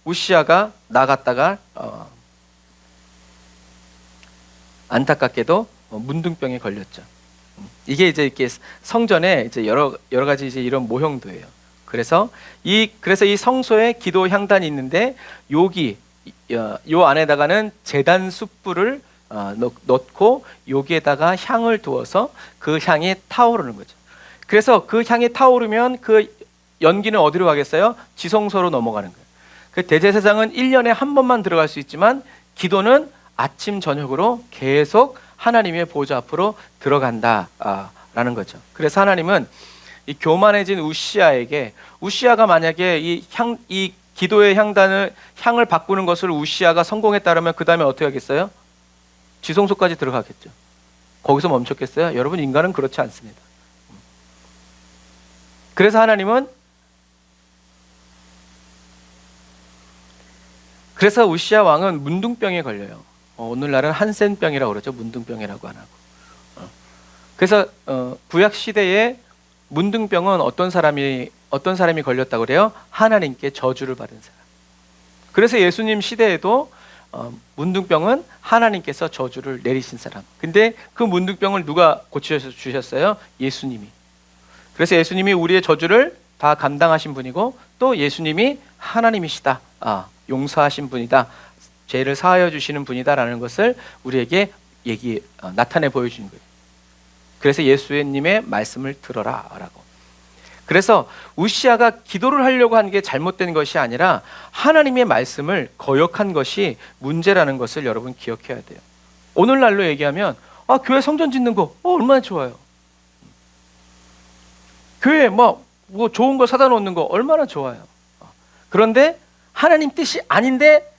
우시아가 나갔다가 안타깝게도 문둥병에 걸렸죠. 이게 이제 이렇게 성전에 이제 여러 가지 이제 이런 모형도예요. 그래서 이 성소에 기도 향단이 있는데 여기 요 안에다가는 제단 숯불을 넣고 여기에다가 향을 두어서 그 향이 타오르는 거죠. 그래서 그 향이 타오르면 그 연기는 어디로 가겠어요? 지성소로 넘어가는 거예요. 그 대제사장은 1년에 한 번만 들어갈 수 있지만 기도는 아침 저녁으로 계속 하나님의 보좌 앞으로 들어간다라는 거죠. 그래서 하나님은 이 교만해진 우시아에게, 우시아가 만약에 이 기도의 향을 바꾸는 것을 우시아가 성공했다면 그 다음에 어떻게 하겠어요? 지성소까지 들어가겠죠. 거기서 멈췄겠어요? 여러분, 인간은 그렇지 않습니다. 그래서 하나님은, 그래서 우시아 왕은 문둥병에 걸려요. 오늘날은 한센병이라고 그러죠. 문둥병이라고 안 하고. 그래서 구약 시대에 문둥병은 어떤 사람이 걸렸다고 그래요? 하나님께 저주를 받은 사람. 그래서 예수님 시대에도 문둥병은 하나님께서 저주를 내리신 사람. 근데 그 문둥병을 누가 고쳐주셨어요? 예수님이. 그래서 예수님이 우리의 저주를 다 감당하신 분이고 또 예수님이 하나님이시다. 용서하신 분이다. 죄를 사하여 주시는 분이다라는 것을 우리에게 나타내 보여주는 거예요. 그래서 예수님의 말씀을 들어라라고. 그래서 우시아가 기도를 하려고 한 게 잘못된 것이 아니라 하나님의 말씀을 거역한 것이 문제라는 것을 여러분 기억해야 돼요. 오늘날로 얘기하면 교회 성전 짓는 거 얼마나 좋아요. 교회에 뭐 좋은 거 사다 놓는 거 얼마나 좋아요. 그런데 하나님 뜻이 아닌데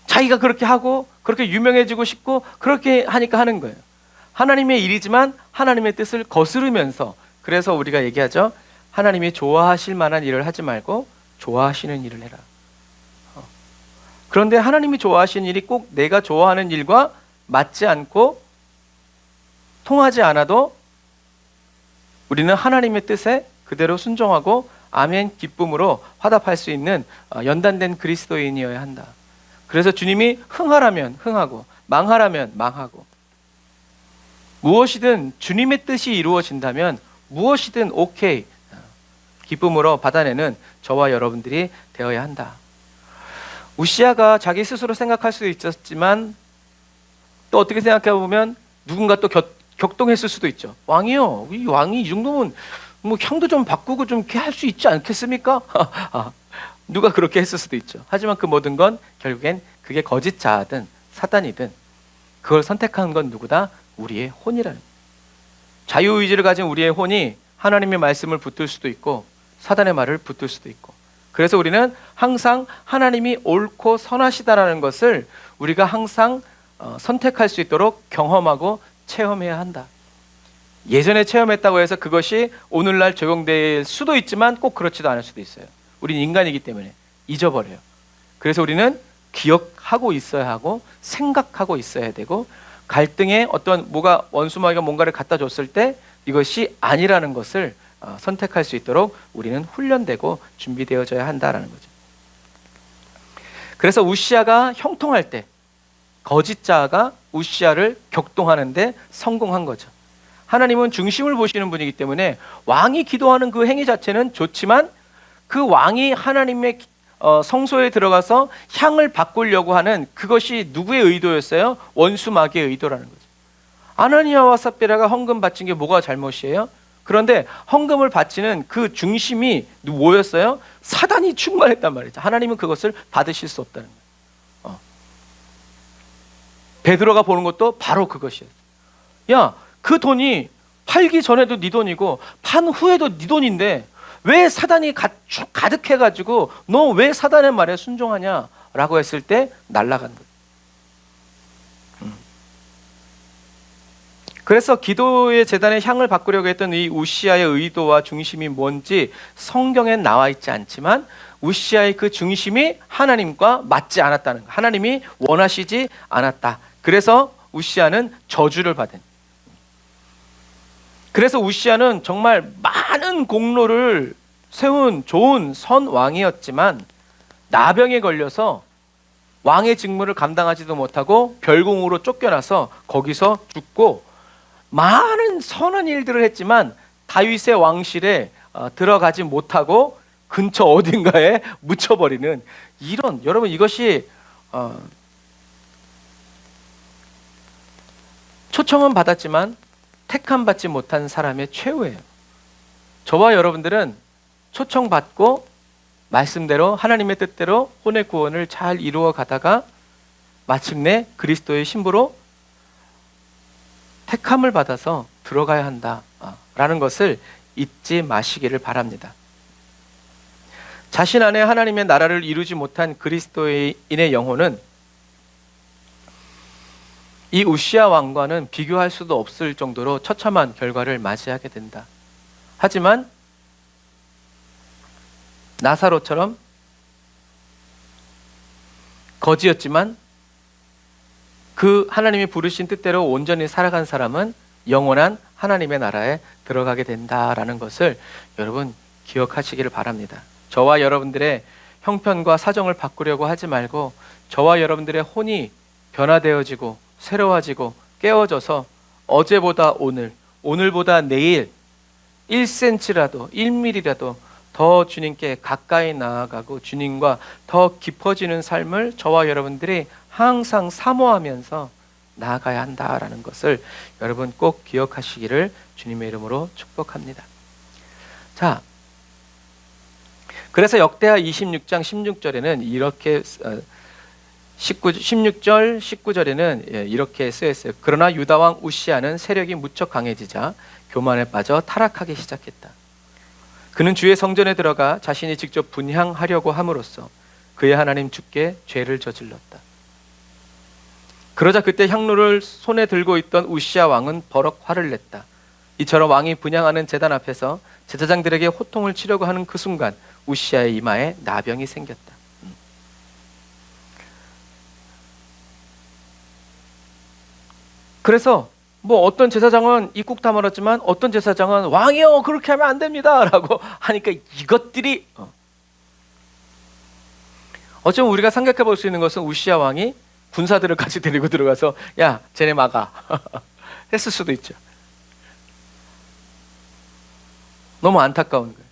자기가 그렇게 하고 그렇게 유명해지고 싶고 그렇게 하니까 하는 거예요. 하나님의 일이지만 하나님의 뜻을 거스르면서, 그래서 우리가 얘기하죠. 하나님이 좋아하실 만한 일을 하지 말고 좋아하시는 일을 해라. 그런데 하나님이 좋아하시는 일이 꼭 내가 좋아하는 일과 맞지 않고 통하지 않아도 우리는 하나님의 뜻에 그대로 순종하고 아멘 기쁨으로 화답할 수 있는 연단된 그리스도인이어야 한다. 그래서 주님이 흥하라면 흥하고 망하라면 망하고, 무엇이든 주님의 뜻이 이루어진다면 무엇이든 오케이, 기쁨으로 받아내는 저와 여러분들이 되어야 한다. 우시아가 자기 스스로 생각할 수도 있었지만 또 어떻게 생각해 보면 누군가 또 격동했을 수도 있죠. 왕이요, 이 왕이 이 정도면 뭐 향도 좀 바꾸고 좀 이렇게 할 수 있지 않겠습니까? 누가 그렇게 했을 수도 있죠. 하지만 그 모든 건 결국엔 그게 거짓 자든 사단이든 그걸 선택한 건 누구다? 우리의 혼이라는 거예요. 자유의지를 가진 우리의 혼이 하나님의 말씀을 붙들 수도 있고 사단의 말을 붙들 수도 있고, 그래서 우리는 항상 하나님이 옳고 선하시다라는 것을 우리가 항상 선택할 수 있도록 경험하고 체험해야 한다. 예전에 체험했다고 해서 그것이 오늘날 적용될 수도 있지만 꼭 그렇지도 않을 수도 있어요. 우린 인간이기 때문에 잊어버려요. 그래서 우리는 기억하고 있어야 하고 생각하고 있어야 되고, 갈등에 어떤 원수마귀가 뭔가를 갖다 줬을 때 이것이 아니라는 것을 선택할 수 있도록 우리는 훈련되고 준비되어져야 한다라는 거죠. 그래서 우시아가 형통할 때 거짓자가 우시아를 격동하는데 성공한 거죠. 하나님은 중심을 보시는 분이기 때문에 왕이 기도하는 그 행위 자체는 좋지만 그 왕이 하나님의 성소에 들어가서 향을 바꾸려고 하는 그것이 누구의 의도였어요? 원수 마귀의 의도라는 거죠. 아나니아와 삽비라가 헌금 바친 게 뭐가 잘못이에요? 그런데 헌금을 바치는 그 중심이 뭐였어요? 사단이 충만했단 말이죠. 하나님은 그것을 받으실 수 없다는 거예요. 베드로가 보는 것도 바로 그것이었어요. 야, 그 돈이 팔기 전에도 네 돈이고 판 후에도 네 돈인데 왜 사단이 가득해가지고 너 왜 사단의 말에 순종하냐? 라고 했을 때 날아간 거예요. 그래서 기도의 제단의 향을 바꾸려고 했던 이 우시아의 의도와 중심이 뭔지 성경엔 나와 있지 않지만 우시아의 그 중심이 하나님과 맞지 않았다는 거, 하나님이 원하시지 않았다. 그래서 우시아는 저주를 받은. 그래서 우시아는 정말 많은 공로를 세운 좋은 선 왕이었지만 나병에 걸려서 왕의 직무를 감당하지도 못하고 별궁으로 쫓겨나서 거기서 죽고, 많은 선한 일들을 했지만 다윗의 왕실에 들어가지 못하고 근처 어딘가에 묻혀버리는 이런, 여러분 이것이 초청은 받았지만 택함 받지 못한 사람의 최후예요. 저와 여러분들은 초청받고 말씀대로 하나님의 뜻대로 혼의 구원을 잘 이루어 가다가 마침내 그리스도의 신부로 택함을 받아서 들어가야 한다라는 것을 잊지 마시기를 바랍니다. 자신 안에 하나님의 나라를 이루지 못한 그리스도인의 영혼은 이 우시야 왕과는 비교할 수도 없을 정도로 처참한 결과를 맞이하게 된다. 하지만 나사로처럼 거지였지만 그 하나님이 부르신 뜻대로 온전히 살아간 사람은 영원한 하나님의 나라에 들어가게 된다라는 것을 여러분 기억하시기를 바랍니다. 저와 여러분들의 형편과 사정을 바꾸려고 하지 말고 저와 여러분들의 혼이 변화되어지고 새로워지고 깨어져서 어제보다 오늘, 오늘보다 내일 1cm라도 1mm라도 더 주님께 가까이 나아가고 주님과 더 깊어지는 삶을 저와 여러분들이 항상 사모하면서 나아가야 한다라는 것을 여러분 꼭 기억하시기를 주님의 이름으로 축복합니다. 자, 그래서 역대하 26장 16절에는 이렇게 16절 19절에는 이렇게 쓰여있어요. 그러나 유다왕 우시야는 세력이 무척 강해지자 교만에 빠져 타락하기 시작했다. 그는 주의 성전에 들어가 자신이 직접 분향하려고 함으로써 그의 하나님 주께 죄를 저질렀다. 그러자 그때 향로를 손에 들고 있던 우시야 왕은 버럭 화를 냈다. 이처럼 왕이 분향하는 제단 앞에서 제사장들에게 호통을 치려고 하는 그 순간 우시야의 이마에 나병이 생겼다. 그래서 뭐 어떤 제사장은 입국 다물었지만 어떤 제사장은 왕이요 그렇게 하면 안 됩니다 라고 하니까 이것들이 어쩌면 우리가 생각해 볼 수 있는 것은 우시야 왕이 군사들을 같이 데리고 들어가서 야 쟤네 막아 했을 수도 있죠. 너무 안타까운 거예요.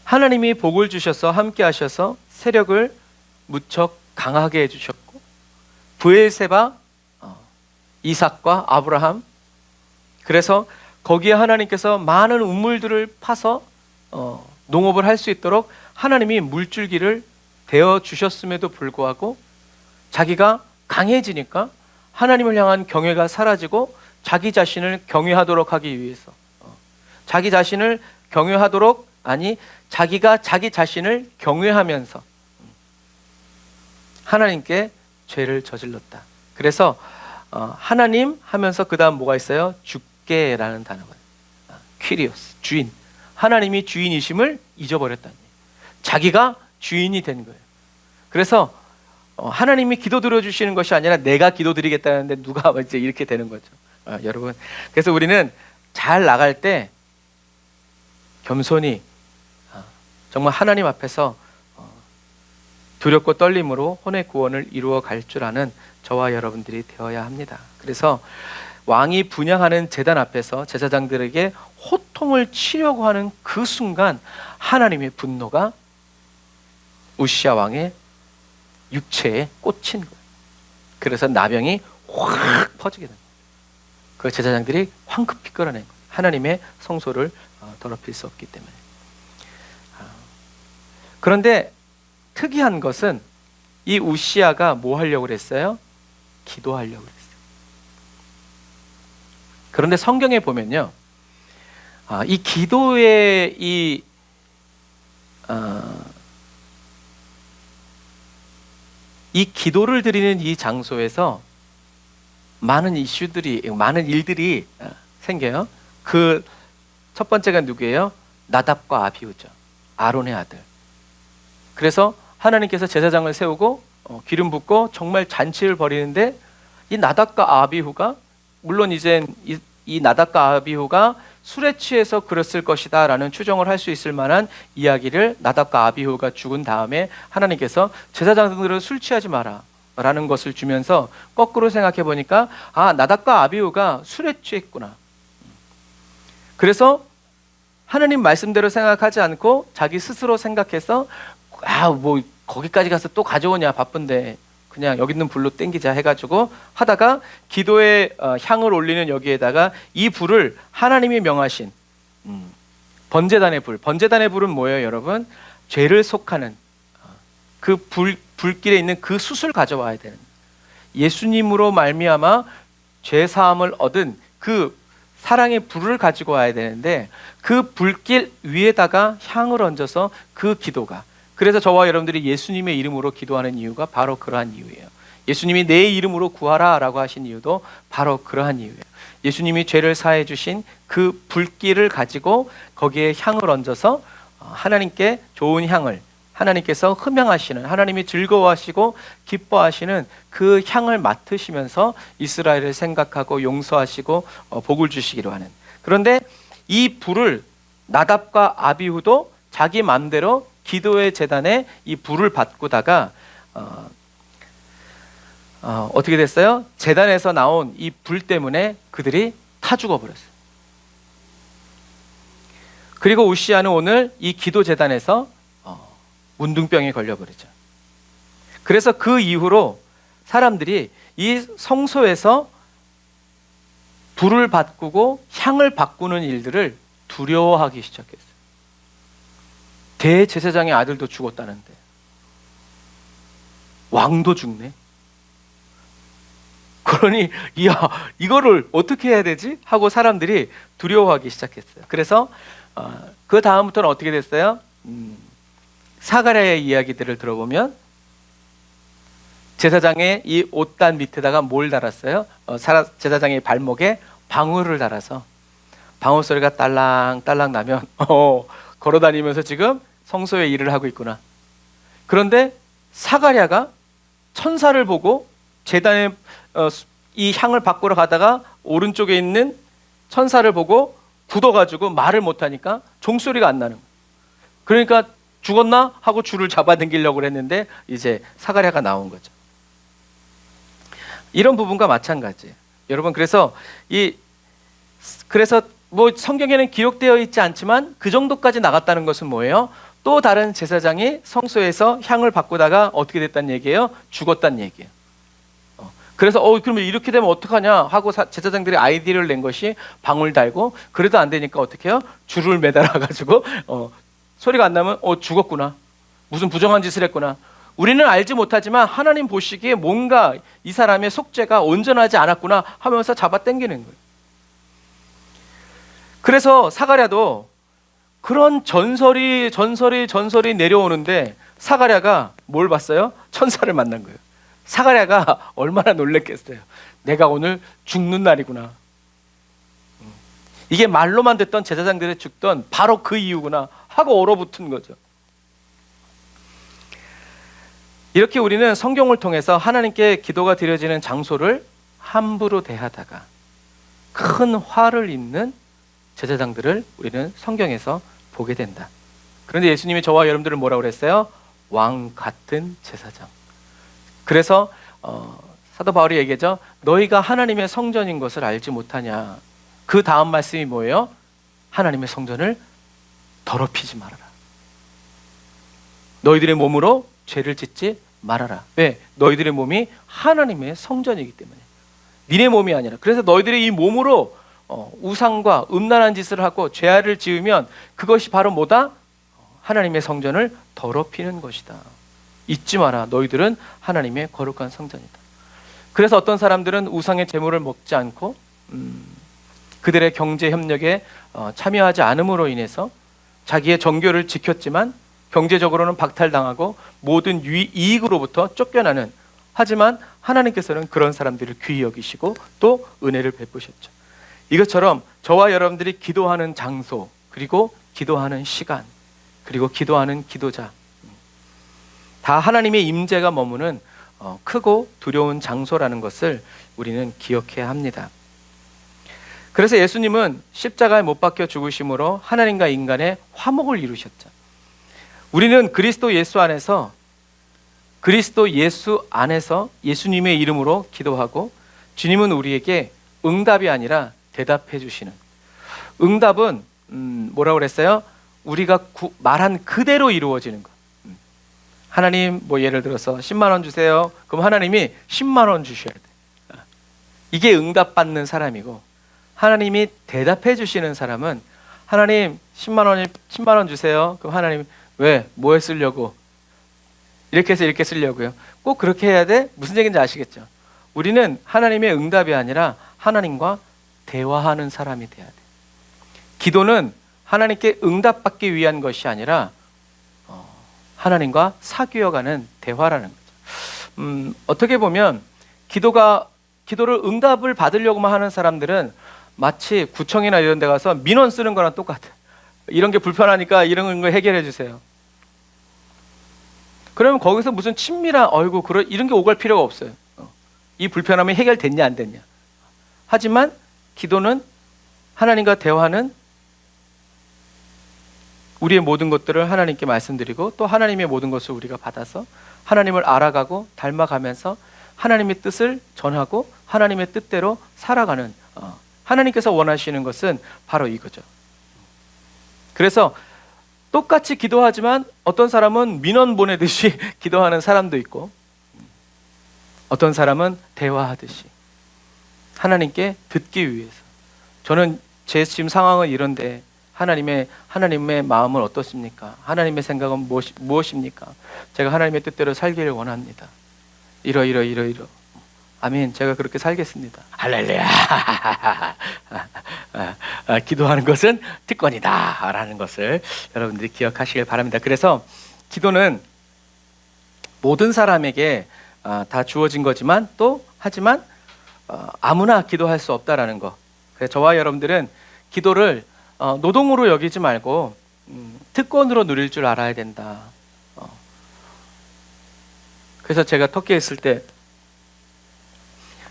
하나님이 복을 주셔서 함께 하셔서 세력을 무척 강하게 해주셨고 브엘세바, 이삭과 아브라함, 그래서 거기에 하나님께서 많은 우물들을 파서 농업을 할 수 있도록 하나님이 물줄기를 대어 주셨음에도 불구하고 자기가 강해지니까 하나님을 향한 경외가 사라지고 자기 자신을 경외하도록 하기 위해서 자기 자신을 경외하도록 아니 자기가 자기 자신을 경외하면서 하나님께 죄를 저질렀다. 그래서 하나님 하면서 그 다음 뭐가 있어요? 주께라는 단어가 퀴리오스, 주인. 하나님이 주인이심을 잊어버렸다니. 자기가 주인이 된 거예요. 그래서 하나님이 기도 들어주시는 것이 아니라 내가 기도 드리겠다는데 누가 이제 이렇게 되는 거죠. 여러분, 그래서 우리는 잘 나갈 때 겸손히 정말 하나님 앞에서 두렵고 떨림으로 혼의 구원을 이루어 갈 줄 아는 저와 여러분들이 되어야 합니다. 그래서 왕이 분향하는 제단 앞에서 제사장들에게 호통을 치려고 하는 그 순간 하나님의 분노가 우시야 왕의 육체에 꽂힌 거예요. 그래서 나병이 확 퍼지게 된 거예요. 그 제사장들이 황급히 끌어낸 거예요. 하나님의 성소를 더럽힐 수 없기 때문에. 그런데 특이한 것은 이 우시야가 뭐 하려고 그랬어요? 기도하려고 그랬어요. 그런데 성경에 보면요, 이 기도의 이 기도를 드리는 이 장소에서 많은 이슈들이, 많은 일들이 생겨요. 그 첫 번째가 누구예요? 나답과 아비후죠. 아론의 아들. 그래서 하나님께서 제사장을 세우고 기름 붓고 정말 잔치를 벌이는데 이 나답과 아비후가, 물론 이제 이 나답과 아비후가 술에 취해서 그랬을 것이다 라는 추정을 할 수 있을 만한 이야기를 나답과 아비후가 죽은 다음에 하나님께서 제사장들은 술 취하지 마라, 라는 것을 주면서 거꾸로 생각해 보니까 나답과 아비후가 술에 취했구나. 그래서 하느님 말씀대로 생각하지 않고 자기 스스로 생각해서 뭐 거기까지 가서 또 가져오냐, 바쁜데 그냥 여기 있는 불로 땡기자 해가지고 하다가 기도의 향을 올리는 여기에다가 이 불을 하나님이 명하신 번제단의 불. 번제단의 불은 뭐예요, 여러분? 죄를 속하는 그 불길에 있는 그 숯을 가져와야 되는, 예수님으로 말미암아 죄 사함을 얻은 그 사랑의 불을 가지고 와야 되는데 그 불길 위에다가 향을 얹어서 그 기도가, 그래서 저와 여러분들이 예수님의 이름으로 기도하는 이유가 바로 그러한 이유예요. 예수님이 내 이름으로 구하라 라고 하신 이유도 바로 그러한 이유예요. 예수님이 죄를 사해 주신 그 불길을 가지고 거기에 향을 얹어서 하나님께 좋은 향을, 하나님께서 흠양하시는, 하나님이 즐거워하시고 기뻐하시는 그 향을 맡으시면서 이스라엘을 생각하고 용서하시고 복을 주시기로 하는. 그런데 이 불을 나답과 아비후도 자기 마음대로 기도의 제단에 이 불을 바꾸다가 어떻게 됐어요? 제단에서 나온 이 불 때문에 그들이 타 죽어버렸어요. 그리고 우시아는 오늘 이 기도 제단에서 문둥병에 걸려버리죠. 그래서 그 이후로 사람들이 이 성소에서 불을 바꾸고 향을 바꾸는 일들을 두려워하기 시작했어요. 대제사장의 아들도 죽었다는데 왕도 죽네. 그러니 이거를 어떻게 해야 되지? 하고 사람들이 두려워하기 시작했어요. 그래서 그 다음부터는 어떻게 됐어요? 사가랴의 이야기들을 들어보면 제사장의 이 옷단 밑에다가 뭘 달았어요? 제사장의 발목에 방울을 달아서 방울 소리가 딸랑딸랑 나면 걸어다니면서 지금 성소의 일을 하고 있구나. 그런데 사가랴가 천사를 보고 제단에 이 향을 바꾸러 가다가 오른쪽에 있는 천사를 보고 굳어가지고 말을 못하니까 종소리가 안 나는 거예요. 그러니까 죽었나? 하고 줄을 잡아당기려고 했는데 이제 사가랴가 나온 거죠. 이런 부분과 마찬가지예요. 여러분, 그래서 뭐 성경에는 기록되어 있지 않지만 그 정도까지 나갔다는 것은 뭐예요? 또 다른 제사장이 성소에서 향을 바꾸다가 어떻게 됐다는 얘기예요? 죽었다는 얘기예요. 그래서 그러면 이렇게 되면 어떡하냐 하고 제사장들이 아이디어를 낸 것이 방울 달고, 그래도 안 되니까 어떻게 해요? 줄을 매달아 가지고 소리가 안 나면 죽었구나, 무슨 부정한 짓을 했구나. 우리는 알지 못하지만 하나님 보시기에 뭔가 이 사람의 속죄가 온전하지 않았구나 하면서 잡아 당기는 거예요. 그래서 사가랴도 그런 전설이 내려오는데 사가랴가 뭘 봤어요? 천사를 만난 거예요. 사가랴가 얼마나 놀랬겠어요. 내가 오늘 죽는 날이구나. 이게 말로만 듣던 제사장들의 죽던 바로 그 이유구나 하고 얼어붙은 거죠. 이렇게 우리는 성경을 통해서 하나님께 기도가 드려지는 장소를 함부로 대하다가 큰 화를 입는 제사장들을 우리는 성경에서 보게 된다. 그런데 예수님이 저와 여러분들을 뭐라고 그랬어요? 왕 같은 제사장. 그래서 사도 바울이 얘기하죠. 너희가 하나님의 성전인 것을 알지 못하냐. 그 다음 말씀이 뭐예요? 하나님의 성전을 더럽히지 말아라. 너희들의 몸으로 죄를 짓지 말아라. 왜? 너희들의 몸이 하나님의 성전이기 때문에. 니네 몸이 아니라. 그래서 너희들이 이 몸으로 우상과 음란한 짓을 하고 죄를 지으면 그것이 바로 뭐다? 하나님의 성전을 더럽히는 것이다. 잊지 마라. 너희들은 하나님의 거룩한 성전이다. 그래서 어떤 사람들은 우상의 제물을 먹지 않고 그들의 경제 협력에 참여하지 않음으로 인해서 자기의 정교를 지켰지만 경제적으로는 박탈당하고 모든 이익으로부터 쫓겨나는, 하지만 하나님께서는 그런 사람들을 귀히 여기시고 또 은혜를 베푸셨죠. 이것처럼 저와 여러분들이 기도하는 장소, 그리고 기도하는 시간, 그리고 기도하는 기도자, 다 하나님의 임재가 머무는 크고 두려운 장소라는 것을 우리는 기억해야 합니다. 그래서 예수님은 십자가에 못 박혀 죽으심으로 하나님과 인간의 화목을 이루셨죠. 우리는 그리스도 예수 안에서 그리스도 예수 안에서 예수님의 이름으로 기도하고 주님은 우리에게 응답이 아니라 대답해 주시는, 응답은 뭐라고 그랬어요? 우리가 말한 그대로 이루어지는 것. 하나님 뭐 예를 들어서 10만 원 주세요. 그럼 하나님이 10만 원 주셔야 돼. 이게 응답받는 사람이고, 하나님이 대답해 주시는 사람은 하나님 10만 원 주세요. 그럼 하나님 왜? 뭐에 쓰려고? 이렇게 해서 이렇게 쓰려고요. 꼭 그렇게 해야 돼? 무슨 얘기인지 아시겠죠? 우리는 하나님의 응답이 아니라 하나님과 대화하는 사람이 돼야 돼. 기도는 하나님께 응답받기 위한 것이 아니라 하나님과 사귀어가는 대화라는 거죠. 어떻게 보면 기도를 응답을 받으려고만 하는 사람들은 마치 구청이나 이런 데 가서 민원 쓰는 거랑 똑같아. 이런 게 불편하니까 이런 거 해결해 주세요. 그러면 거기서 무슨 친밀한 이런 게 오갈 필요가 없어요. 이 불편함이 해결됐냐 안 됐냐. 하지만 기도는 하나님과 대화는 우리의 모든 것들을 하나님께 말씀드리고 또 하나님의 모든 것을 우리가 받아서 하나님을 알아가고 닮아가면서 하나님의 뜻을 전하고 하나님의 뜻대로 살아가는, 하나님께서 원하시는 것은 바로 이거죠. 그래서 똑같이 기도하지만 어떤 사람은 민원 보내듯이 기도하는 사람도 있고, 어떤 사람은 대화하듯이 하나님께 듣기 위해서. 저는 제 지금 상황은 이런데 하나님의 마음은 어떻습니까? 하나님의 생각은 무엇입니까? 제가 하나님의 뜻대로 살기를 원합니다. 이러. 아멘. 제가 그렇게 살겠습니다. 할렐루야. 기도하는 것은 특권이다 라는 것을 여러분들이 기억하시길 바랍니다. 그래서 기도는 모든 사람에게 다 주어진 거지만 하지만 아무나 기도할 수 없다라는 거. 그래서 저와 여러분들은 기도를 노동으로 여기지 말고 특권으로 누릴 줄 알아야 된다. 그래서 제가 터키에 있을 때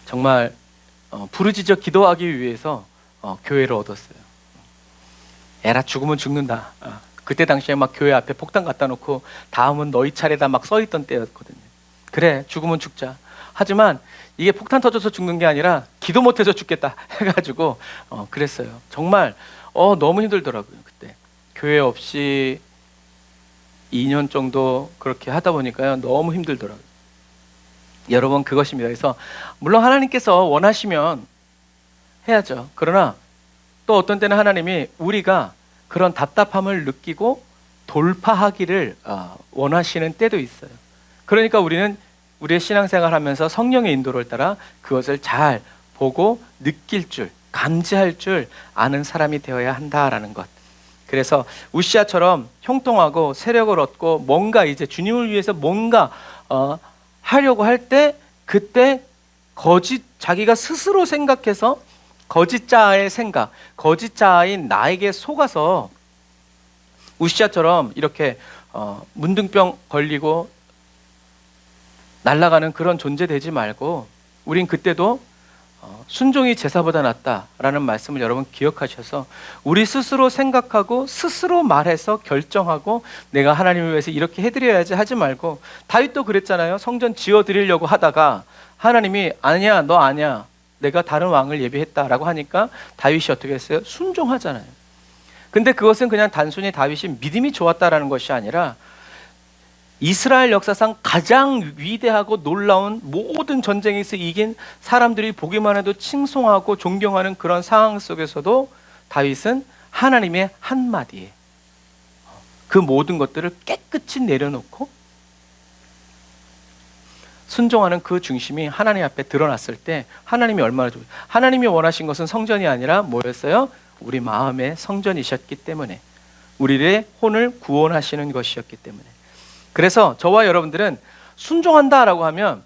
정말 부르짖어 기도하기 위해서 교회를 얻었어요. 에라 죽으면 죽는다. 그때 당시에 막 교회 앞에 폭탄 갖다 놓고 다음은 너희 차례다 막 써있던 때였거든요. 그래 죽으면 죽자. 하지만 이게 폭탄 터져서 죽는 게 아니라 기도 못해서 죽겠다 해가지고 그랬어요. 정말 너무 힘들더라고요. 그때 교회 없이 2년 정도 그렇게 하다 보니까요 너무 힘들더라고요. 여러분 그것입니다. 그래서 물론 하나님께서 원하시면 해야죠. 그러나 또 어떤 때는 하나님이 우리가 그런 답답함을 느끼고 돌파하기를 원하시는 때도 있어요. 그러니까 우리는 우리의 신앙생활 하면서 성령의 인도를 따라 그것을 잘 보고 느낄 줄, 감지할 줄 아는 사람이 되어야 한다라는 것. 그래서 우시아처럼 형통하고 세력을 얻고 뭔가 이제 주님을 위해서 뭔가 하려고 할 때 그때 자기가 스스로 생각해서 거짓자의 생각, 거짓자인 나에게 속아서 우시아처럼 이렇게 문둥병 걸리고 날아가는 그런 존재 되지 말고 우린 그때도 순종이 제사보다 낫다라는 말씀을 여러분 기억하셔서 우리 스스로 생각하고 스스로 말해서 결정하고 내가 하나님을 위해서 이렇게 해드려야지 하지 말고, 다윗도 그랬잖아요. 성전 지어드리려고 하다가 하나님이 아니야 너 아니야 내가 다른 왕을 예비했다라고 하니까 다윗이 어떻게 했어요? 순종하잖아요. 근데 그것은 그냥 단순히 다윗이 믿음이 좋았다라는 것이 아니라 이스라엘 역사상 가장 위대하고 놀라운 모든 전쟁에서 이긴 사람들이 보기만 해도 칭송하고 존경하는 그런 상황 속에서도 다윗은 하나님의 한마디에 그 모든 것들을 깨끗이 내려놓고 순종하는 그 중심이 하나님 앞에 드러났을 때 하나님이 얼마나 좋아요. 하나님이 원하신 것은 성전이 아니라 뭐였어요? 우리 마음의 성전이셨기 때문에, 우리의 혼을 구원하시는 것이었기 때문에. 그래서 저와 여러분들은 순종한다라고 하면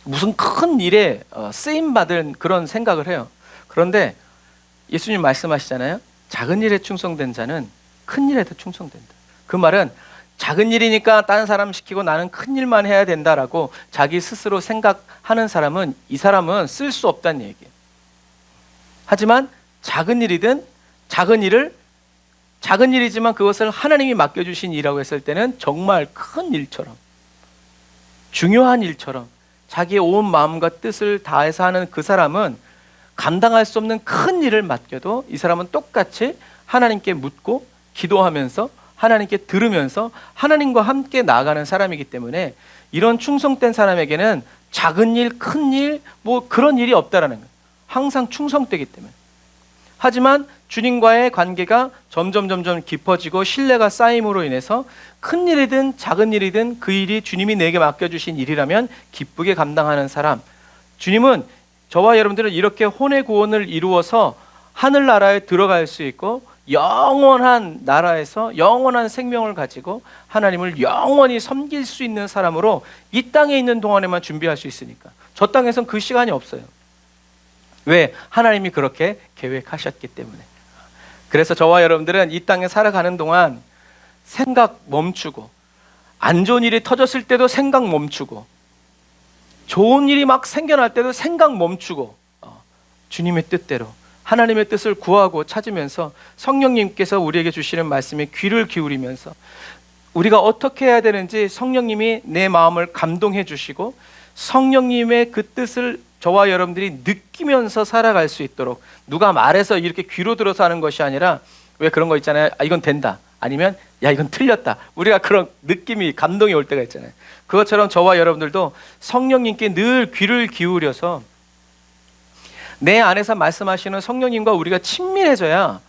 무슨 큰 일에 쓰임받은 그런 생각을 해요. 그런데 예수님 말씀하시잖아요. 작은 일에 충성된 자는 큰 일에도 충성된다. 그 말은 작은 일이니까 다른 사람 시키고 나는 큰 일만 해야 된다라고 자기 스스로 생각하는 사람은 이 사람은 쓸 수 없다는 얘기예요. 하지만 작은 일이든 작은 일이지만 그것을 하나님이 맡겨주신 일이라고 했을 때는 정말 큰 일처럼 중요한 일처럼 자기의 온 마음과 뜻을 다해서 하는 그 사람은 감당할 수 없는 큰 일을 맡겨도 이 사람은 똑같이 하나님께 묻고 기도하면서 하나님께 들으면서 하나님과 함께 나아가는 사람이기 때문에 이런 충성된 사람에게는 작은 일, 큰 일, 뭐 그런 일이 없다라는 거예요. 항상 충성되기 때문에. 하지만 주님과의 관계가 점점 깊어지고 신뢰가 쌓임으로 인해서 큰 일이든 작은 일이든 그 일이 주님이 내게 맡겨주신 일이라면 기쁘게 감당하는 사람. 주님은 저와 여러분들은 이렇게 혼의 구원을 이루어서 하늘나라에 들어갈 수 있고 영원한 나라에서 영원한 생명을 가지고 하나님을 영원히 섬길 수 있는 사람으로 이 땅에 있는 동안에만 준비할 수 있으니까. 저 땅에선 그 시간이 없어요. 왜? 하나님이 그렇게 계획하셨기 때문에. 그래서 저와 여러분들은 이 땅에 살아가는 동안 생각 멈추고, 안 좋은 일이 터졌을 때도 생각 멈추고, 좋은 일이 막 생겨날 때도 생각 멈추고, 주님의 뜻대로 하나님의 뜻을 구하고 찾으면서 성령님께서 우리에게 주시는 말씀에 귀를 기울이면서 우리가 어떻게 해야 되는지 성령님이 내 마음을 감동해 주시고 성령님의 그 뜻을 저와 여러분들이 느끼면서 살아갈 수 있도록, 누가 말해서 이렇게 귀로 들어서 하는 것이 아니라, 왜 그런 거 있잖아요. 아, 이건 된다. 아니면 야, 이건 틀렸다. 우리가 그런 느낌이, 감동이 올 때가 있잖아요. 그것처럼 저와 여러분들도 성령님께 늘 귀를 기울여서 내 안에서 말씀하시는 성령님과 우리가 친밀해져야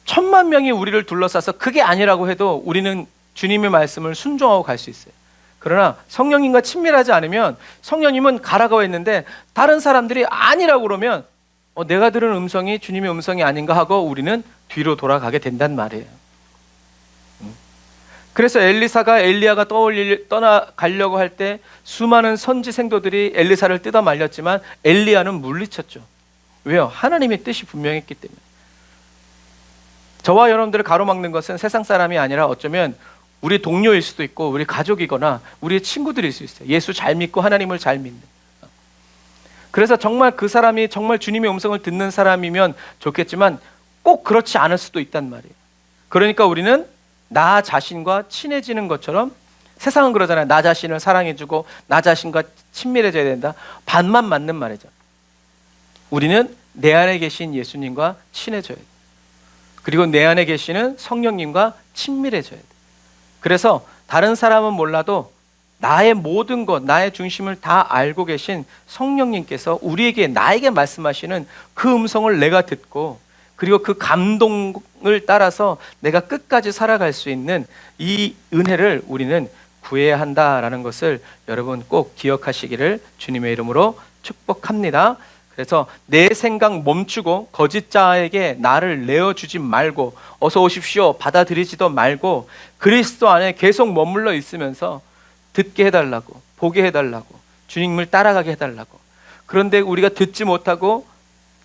1000만 명이 우리를 둘러싸서 그게 아니라고 해도 우리는 주님의 말씀을 순종하고 갈 수 있어요. 그러나 성령님과 친밀하지 않으면 성령님은 가라고 했는데 다른 사람들이 아니라고 그러면 내가 들은 음성이 주님의 음성이 아닌가 하고 우리는 뒤로 돌아가게 된단 말이에요. 그래서 엘리사가 엘리야가 떠나가려고 할 때 수많은 선지 생도들이 엘리사를 뜯어 말렸지만 엘리야는 물리쳤죠. 왜요? 하나님의 뜻이 분명했기 때문에. 저와 여러분들을 가로막는 것은 세상 사람이 아니라 어쩌면 우리 동료일 수도 있고 우리 가족이거나 우리의 친구들일 수 있어요. 예수 잘 믿고 하나님을 잘 믿는. 그래서 정말 그 사람이 정말 주님의 음성을 듣는 사람이면 좋겠지만 꼭 그렇지 않을 수도 있단 말이에요. 그러니까 우리는 나 자신과 친해지는 것처럼, 세상은 그러잖아요. 나 자신을 사랑해주고 나 자신과 친밀해져야 된다. 반만 맞는 말이죠. 우리는 내 안에 계신 예수님과 친해져야 돼요. 그리고 내 안에 계시는 성령님과 친밀해져야 돼요. 그래서 다른 사람은 몰라도 나의 모든 것, 나의 중심을 다 알고 계신 성령님께서 우리에게, 나에게 말씀하시는 그 음성을 내가 듣고, 그리고 그 감동을 따라서 내가 끝까지 살아갈 수 있는 이 은혜를 우리는 구해야 한다라는 것을 여러분 꼭 기억하시기를 주님의 이름으로 축복합니다. 그래서 내 생각 멈추고 거짓 자에게 나를 내어주지 말고, 어서 오십시오 받아들이지도 말고 그리스도 안에 계속 머물러 있으면서 듣게 해달라고, 보게 해달라고, 주님을 따라가게 해달라고. 그런데 우리가 듣지 못하고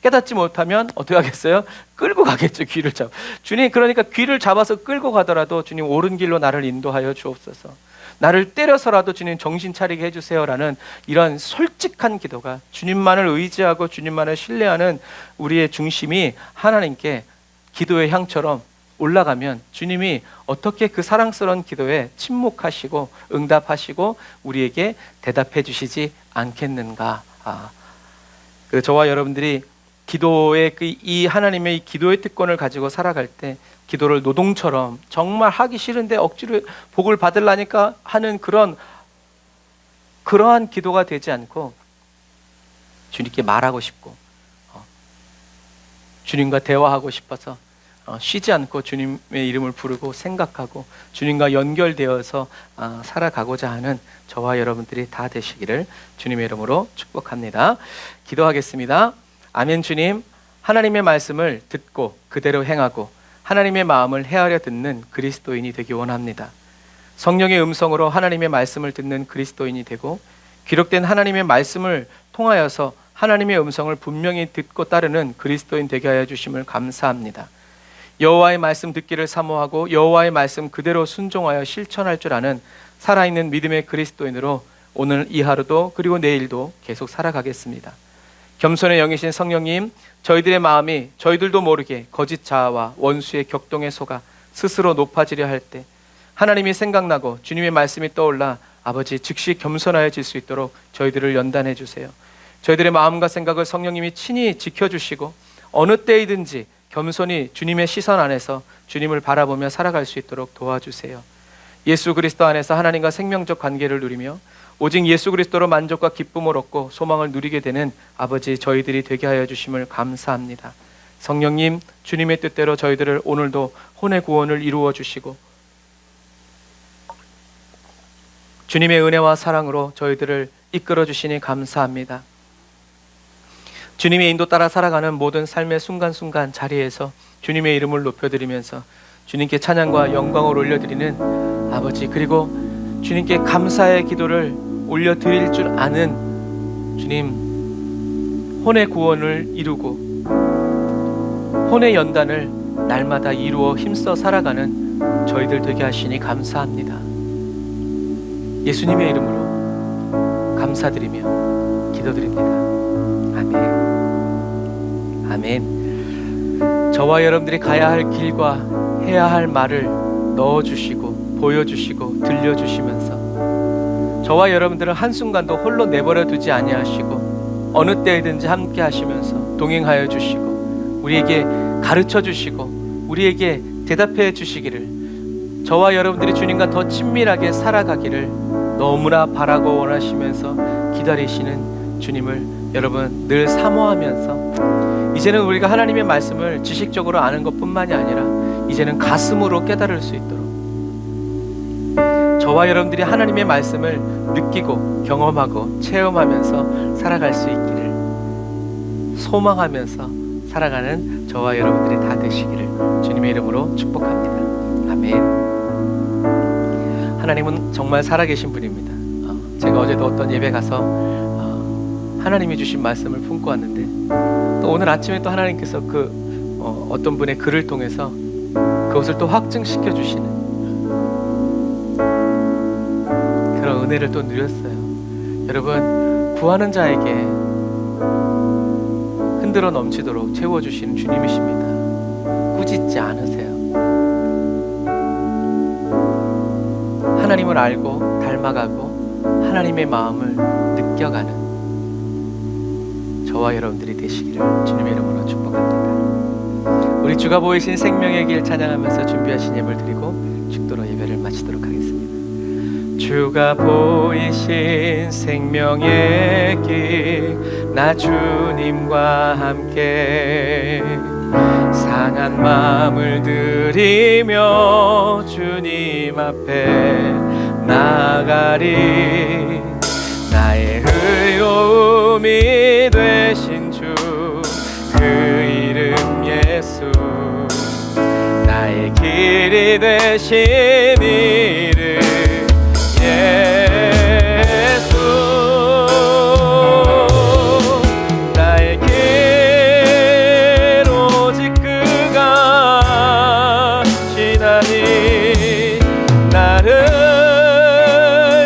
깨닫지 못하면 어떻게 하겠어요? 끌고 가겠죠. 귀를 잡아. 주님, 그러니까 귀를 잡아서 끌고 가더라도 주님 옳은 길로 나를 인도하여 주옵소서. 나를 때려서라도 주님 정신 차리게 해주세요라는 이런 솔직한 기도가, 주님만을 의지하고 주님만을 신뢰하는 우리의 중심이 하나님께 기도의 향처럼 올라가면 주님이 어떻게 그 사랑스러운 기도에 침묵하시고 응답하시고 우리에게 대답해 주시지 않겠는가. 저와 여러분들이 기도의 이 하나님의 이 기도의 특권을 가지고 살아갈 때 기도를 노동처럼 정말 하기 싫은데 억지로 복을 받으려니까 하는 그러한 기도가 되지 않고 주님께 말하고 싶고 주님과 대화하고 싶어서 쉬지 않고 주님의 이름을 부르고 생각하고 주님과 연결되어서 살아가고자 하는 저와 여러분들이 다 되시기를 주님의 이름으로 축복합니다. 기도하겠습니다. 아멘. 주님, 하나님의 말씀을 듣고 그대로 행하고 하나님의 마음을 헤아려 듣는 그리스도인이 되기 원합니다. 성령의 음성으로 하나님의 말씀을 듣는 그리스도인이 되고 기록된 하나님의 말씀을 통하여서 하나님의 음성을 분명히 듣고 따르는 그리스도인 되게 하여 주심을 감사합니다. 여호와의 말씀 듣기를 사모하고 여호와의 말씀 그대로 순종하여 실천할 줄 아는 살아있는 믿음의 그리스도인으로 오늘 이 하루도 그리고 내일도 계속 살아가겠습니다. 겸손의 영이신 성령님, 저희들의 마음이 저희들도 모르게 거짓 자아와 원수의 격동에 속아 스스로 높아지려 할 때 하나님이 생각나고 주님의 말씀이 떠올라 아버지 즉시 겸손하여질 수 있도록 저희들을 연단해 주세요. 저희들의 마음과 생각을 성령님이 친히 지켜주시고 어느 때이든지 겸손히 주님의 시선 안에서 주님을 바라보며 살아갈 수 있도록 도와주세요. 예수 그리스도 안에서 하나님과 생명적 관계를 누리며 오직 예수 그리스도로 만족과 기쁨을 얻고 소망을 누리게 되는 아버지 저희들이 되게 하여 주심을 감사합니다. 성령님, 주님의 뜻대로 저희들을 오늘도 혼의 구원을 이루어 주시고 주님의 은혜와 사랑으로 저희들을 이끌어 주시니 감사합니다. 주님의 인도 따라 살아가는 모든 삶의 순간순간 자리에서 주님의 이름을 높여드리면서 주님께 찬양과 영광을 올려드리는 아버지, 그리고 주님께 감사의 기도를 올려드릴 줄 아는 주님, 혼의 구원을 이루고 혼의 연단을 날마다 이루어 힘써 살아가는 저희들 되게 하시니 감사합니다. 예수님의 이름으로 감사드리며 기도드립니다. 아멘. 아멘. 저와 여러분들이 가야 할 길과 해야 할 말을 넣어주시고 보여주시고 들려주시면서 저와 여러분들은 한순간도 홀로 내버려 두지 아니하시고 어느 때이든지 함께 하시면서 동행하여 주시고 우리에게 가르쳐 주시고 우리에게 대답해 주시기를, 저와 여러분들이 주님과 더 친밀하게 살아가기를 너무나 바라고 원하시면서 기다리시는 주님을 여러분 늘 사모하면서 이제는 우리가 하나님의 말씀을 지식적으로 아는 것뿐만이 아니라 이제는 가슴으로 깨달을 수 있도록 저와 여러분들이 하나님의 말씀을 느끼고 경험하고 체험하면서 살아갈 수 있기를 소망하면서 살아가는 저와 여러분들이 다 되시기를 주님의 이름으로 축복합니다. 아멘. 하나님은 정말 살아계신 분입니다. 제가 어제도 어떤 예배 가서 하나님이 주신 말씀을 품고 왔는데 또 오늘 아침에 또 하나님께서 어떤 분의 글을 통해서 그것을 또 확증시켜 주시는 그런 은혜를 또 누렸어요. 여러분, 구하는 자에게 흔들어 넘치도록 채워주시는 주님이십니다. 꾸짖지 않으세요. 하나님을 알고 닮아가고 하나님의 마음을 느껴가는 저와 여러분들이 되시기를 주님의 이름으로 축복합니다. 우리 주가 보이신 생명의 길 찬양하면서 준비하신 예배를 드리고 죽도록 예배를 마치도록 하겠습니다. 주가 보이신 생명의 길, 나 주님과 함께 상한 마음을 들이며 주님 앞에 나가리. 나의 의로움이 되신 주, 그 이름 예수, 나의 길이 되신 이름 예수. 나의 길 오직 그가 지나니 나를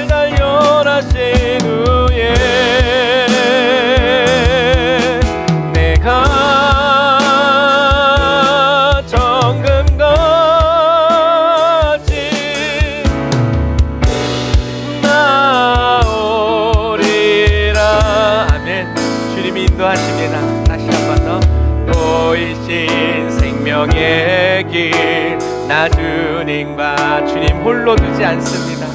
단련하신 후에 내가 정금같이 나오리라. 아멘. 주님이 인도하시게나 다시 한 번 더. 보이신 생명의 길, 나 주님과 주님 홀로 두지 않습니다.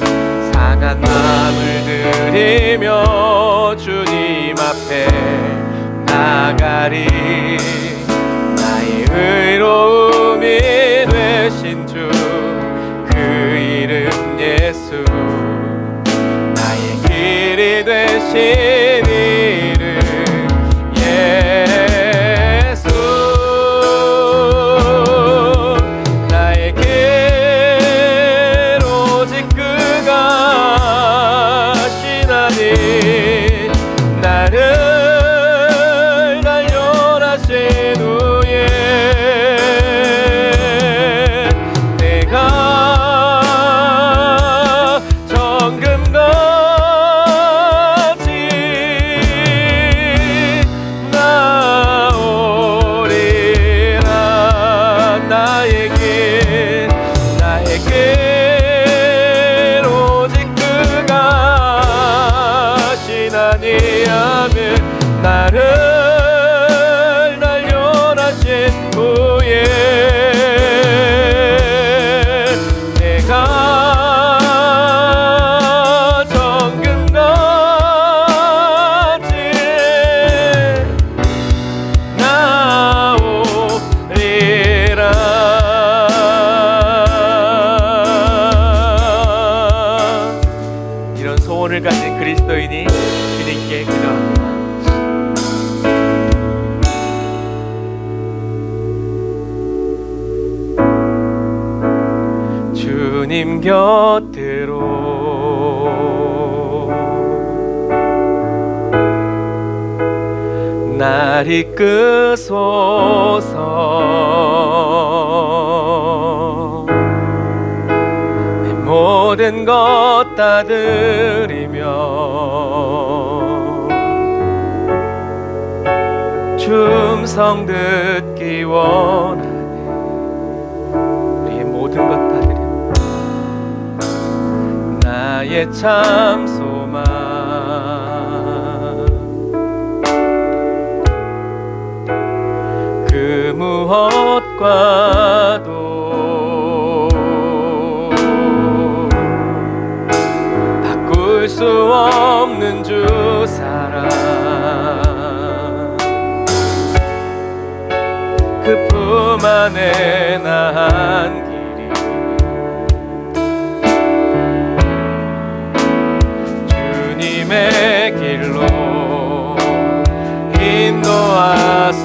상한 마음을 들이며 주님 앞에 나가리. 나의 의로움이 되신 주, 그 이름 예수, 나의 길이 되신 이름 예수. 나의 길 오직 그가 신하니 나를 단련하신 후에 내가 정금같이 구원을 가진 그리스도인이 주님께 기도합니다. 주님 곁으로 날 이끄소서. 내 모든 것 다 드리며 춤성 듣기 원하네. 우리의 모든 것 다 드려 나의 참 소망. 그 무엇과도 바꿀 수 없는 주 사랑. 그 품 안에 난 길이 주님의 길로 인도하소서.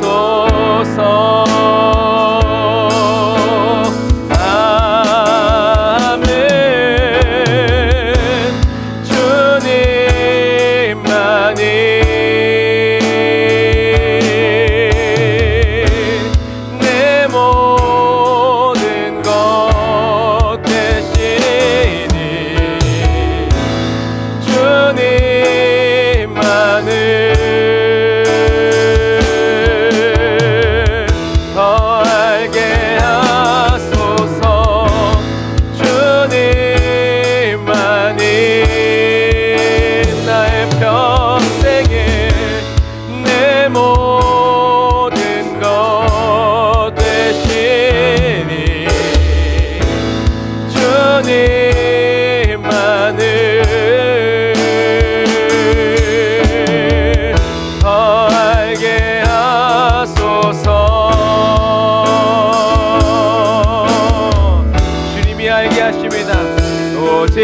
오직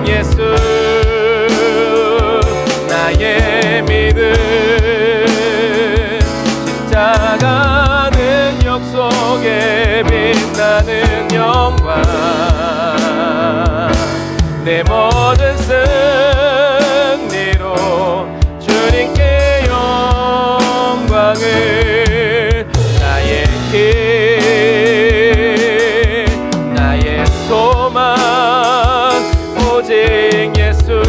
예수 나의 믿음. 십자가는 역속에 빛나는 영광. 내 모든 승리로 주님께 영광을. 나의 길 나의 소망 오직 예수.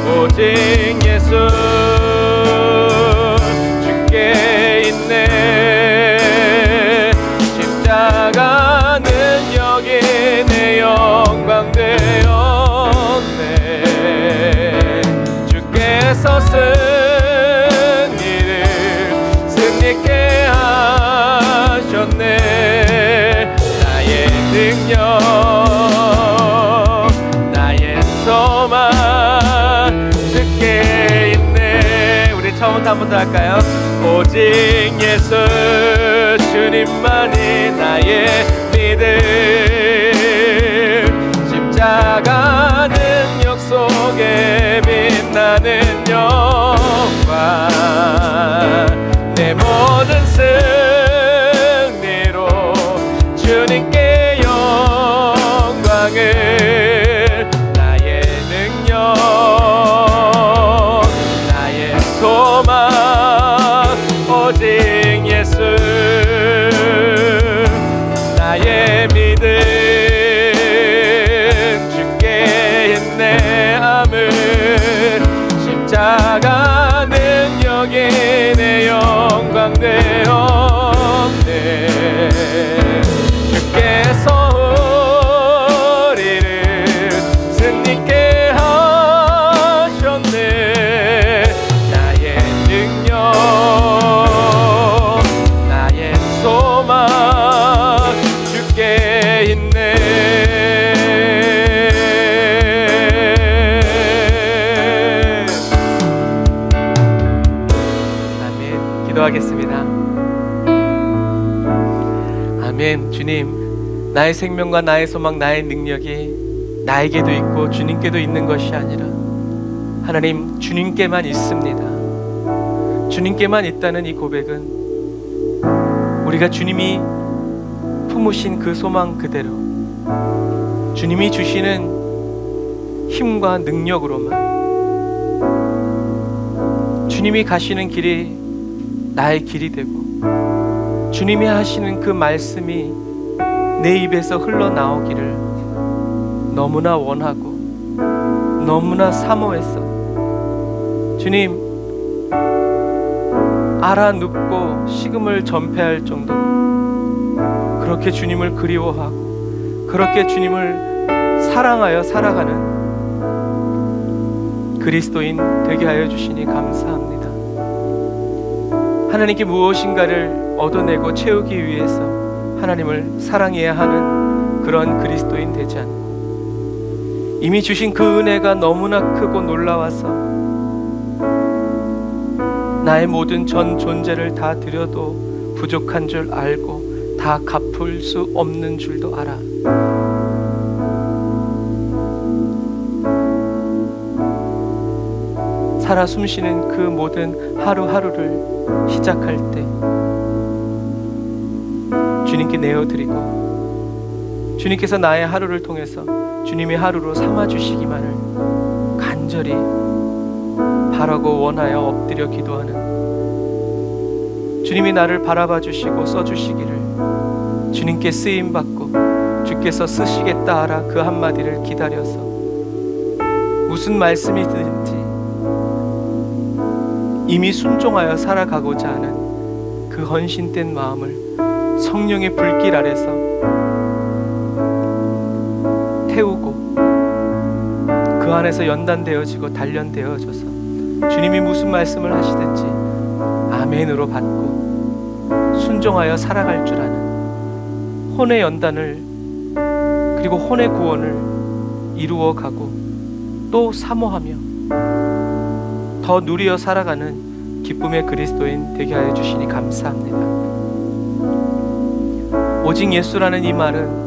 오직 예수 주께 있네. 십자가는 여기 내 영광 되었네. 주께서 승리케 하셨네. 나의 능력 나의 소망 주께 있네. 우리 처음부터 한 번 더 할까요? 오직 예수 주님만이 나의 믿음. 십자가는 역속에 빛나는 영광. 내 모든 승리로 주님께 영광을. 나의 능력 나의 소망 오직 예수. 나의 믿음 주께 있네. 아멘. 십자가는 여기 내 영광 되었네. 주께서 우리를 승리케 하셨네. 나의 능력 나의 소망 주께 있네. 아멘. 기도하겠습니다. 아멘. 주님, 나의 생명과 나의 소망 나의 능력이 나에게도 있고 주님께도 있는 것이 아니라 하나님 주님께만 있습니다. 주님께만 있다는 이 고백은 우리가 주님이 품으신 그 소망 그대로 주님이 주시는 힘과 능력으로만 주님이 가시는 길이 나의 길이 되고 주님이 하시는 그 말씀이 내 입에서 흘러나오기를 너무나 원하고 너무나 사모했어. 주님, 알아눕고 식음을 전폐할 정도로 그렇게 주님을 그리워하고 그렇게 주님을 사랑하여 살아가는 그리스도인 되게 하여 주시니 감사합니다. 하나님께 무엇인가를 얻어내고 채우기 위해서 하나님을 사랑해야 하는 그런 그리스도인 되지 않고 이미 주신 그 은혜가 너무나 크고 놀라워서 나의 모든 전 존재를 다 드려도 부족한 줄 알고 다 갚을 수 없는 줄도 알아. 살아 숨쉬는 그 모든 하루하루를 시작할 때 주님께 내어드리고 주님께서 나의 하루를 통해서 주님의 하루로 삼아주시기만을 간절히 바라고 원하여 엎드려 기도하는 주님이 나를 바라봐 주시고 써주시기를 주님께 쓰임받고 주께서 쓰시겠다 하라 그 한마디를 기다려서 무슨 말씀이든지 이미 순종하여 살아가고자 하는 그 헌신된 마음을 성령의 불길 아래서 태우고 그 안에서 연단되어지고 단련되어져서 주님이 무슨 말씀을 하시든지 아멘으로 받고 순종하여 살아갈 줄 아는 혼의 연단을 그리고 혼의 구원을 이루어가고 또 사모하며 더 누리어 살아가는 기쁨의 그리스도인 되게 하여 주시니 감사합니다. 오직 예수라는 이 말은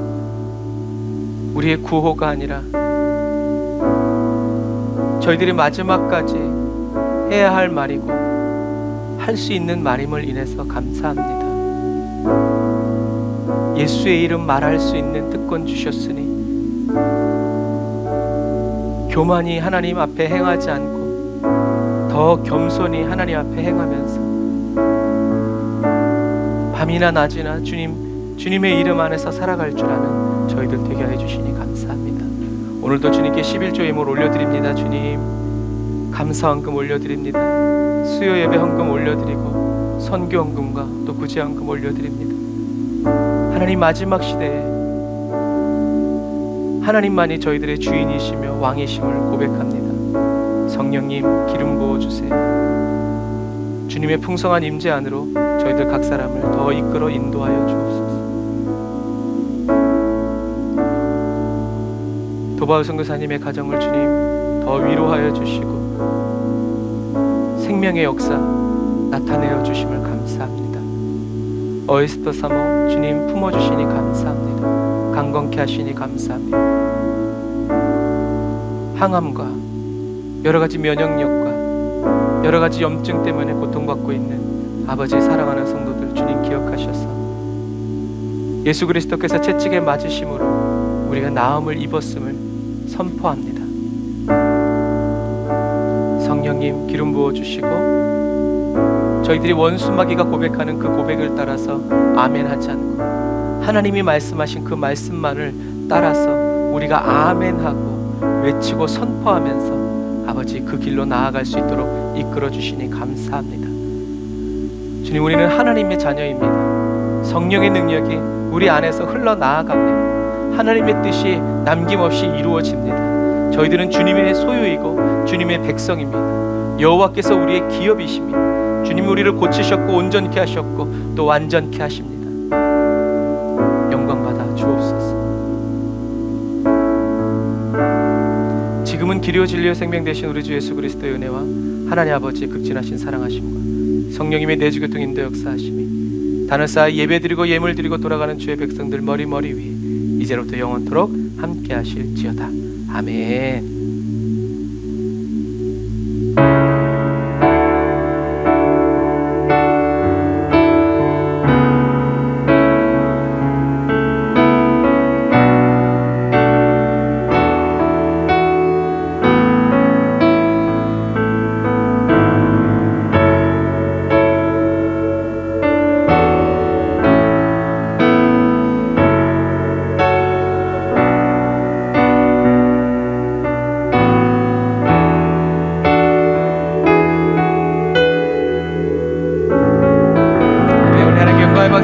우리의 구호가 아니라 저희들이 마지막까지 해야 할 말이고 할 수 있는 말임을 인해서 감사합니다. 예수의 이름 말할 수 있는 특권 주셨으니 교만이 하나님 앞에 행하지 않고 더 겸손히 하나님 앞에 행하면서 밤이나 낮이나 주님의 이름 안에서 살아갈 줄 아는 저희들 되게 해 주시니 감사합니다. 오늘도 주님께 11조 예물 올려드립니다. 주님 감사헌금 올려드립니다. 수요 예배 헌금 올려드리고 선교 헌금과 또 구제 헌금 올려드립니다. 하나님 마지막 시대에 하나님만이 저희들의 주인이시며 왕이심을 고백합니다. 성령님 기름 부어주세요. 주님의 풍성한 임재 안으로 저희들 각 사람을 더 이끌어 인도하여 주옵소서. 도바우 선교사님의 가정을 주님 더 위로하여 주시고 생명의 역사 나타내어 주심을 감사합니다. 어에스더 사모 주님 품어주시니 감사합니다. 강건케 하시니 감사합니다. 항암과 여러가지 면역력과 여러가지 염증 때문에 고통받고 있는 아버지의 사랑하는 성도들 주님 기억하셔서 예수 그리스도께서 채찍에 맞으심으로 우리가 나음을 입었음을 선포합니다. 성령님 기름 부어주시고 저희들이 원수마귀가 고백하는 그 고백을 따라서 아멘 하지 않고 하나님이 말씀하신 그 말씀만을 따라서 우리가 아멘하고 외치고 선포하면서 아버지 그 길로 나아갈 수 있도록 이끌어 주시니 감사합니다. 주님 우리는 하나님의 자녀입니다. 성령의 능력이 우리 안에서 흘러나아갑니다. 하나님의 뜻이 남김없이 이루어집니다. 저희들은 주님의 소유이고 주님의 백성입니다. 여호와께서 우리의 기업이십니다. 주님 우리를 고치셨고 온전케 하셨고 또 완전케 하십니다. 영광 받아 주옵소서. 지금은 길이요 진리요 생명 되신 우리 주 예수 그리스도의 은혜와 하나님 아버지의 극진하신 사랑하심과 성령님의 내주 교통 인도 역사하심이 단을 쌓아 예배드리고 예물드리고 돌아가는 주의 백성들 머리 위에 이제로부터 영원토록 함께 하실지어다. 아멘.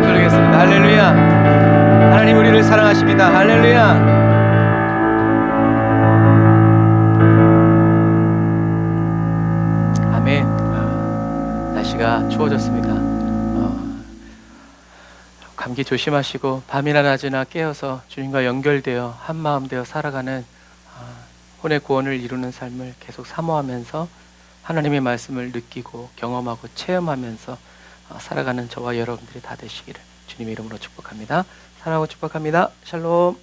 돌리겠습니다. 할렐루야. 하나님 우리를 사랑하십니다. 할렐루야. 아멘. 날씨가 추워졌습니다. 감기 조심하시고 밤이나 낮이나 깨어서 주님과 연결되어 한마음 되어 살아가는 혼의 구원을 이루는 삶을 계속 사모하면서 하나님의 말씀을 느끼고 경험하고 체험하면서 살아가는 저와 여러분들이 다 되시기를 주님의 이름으로 축복합니다. 사랑하고 축복합니다. 샬롬.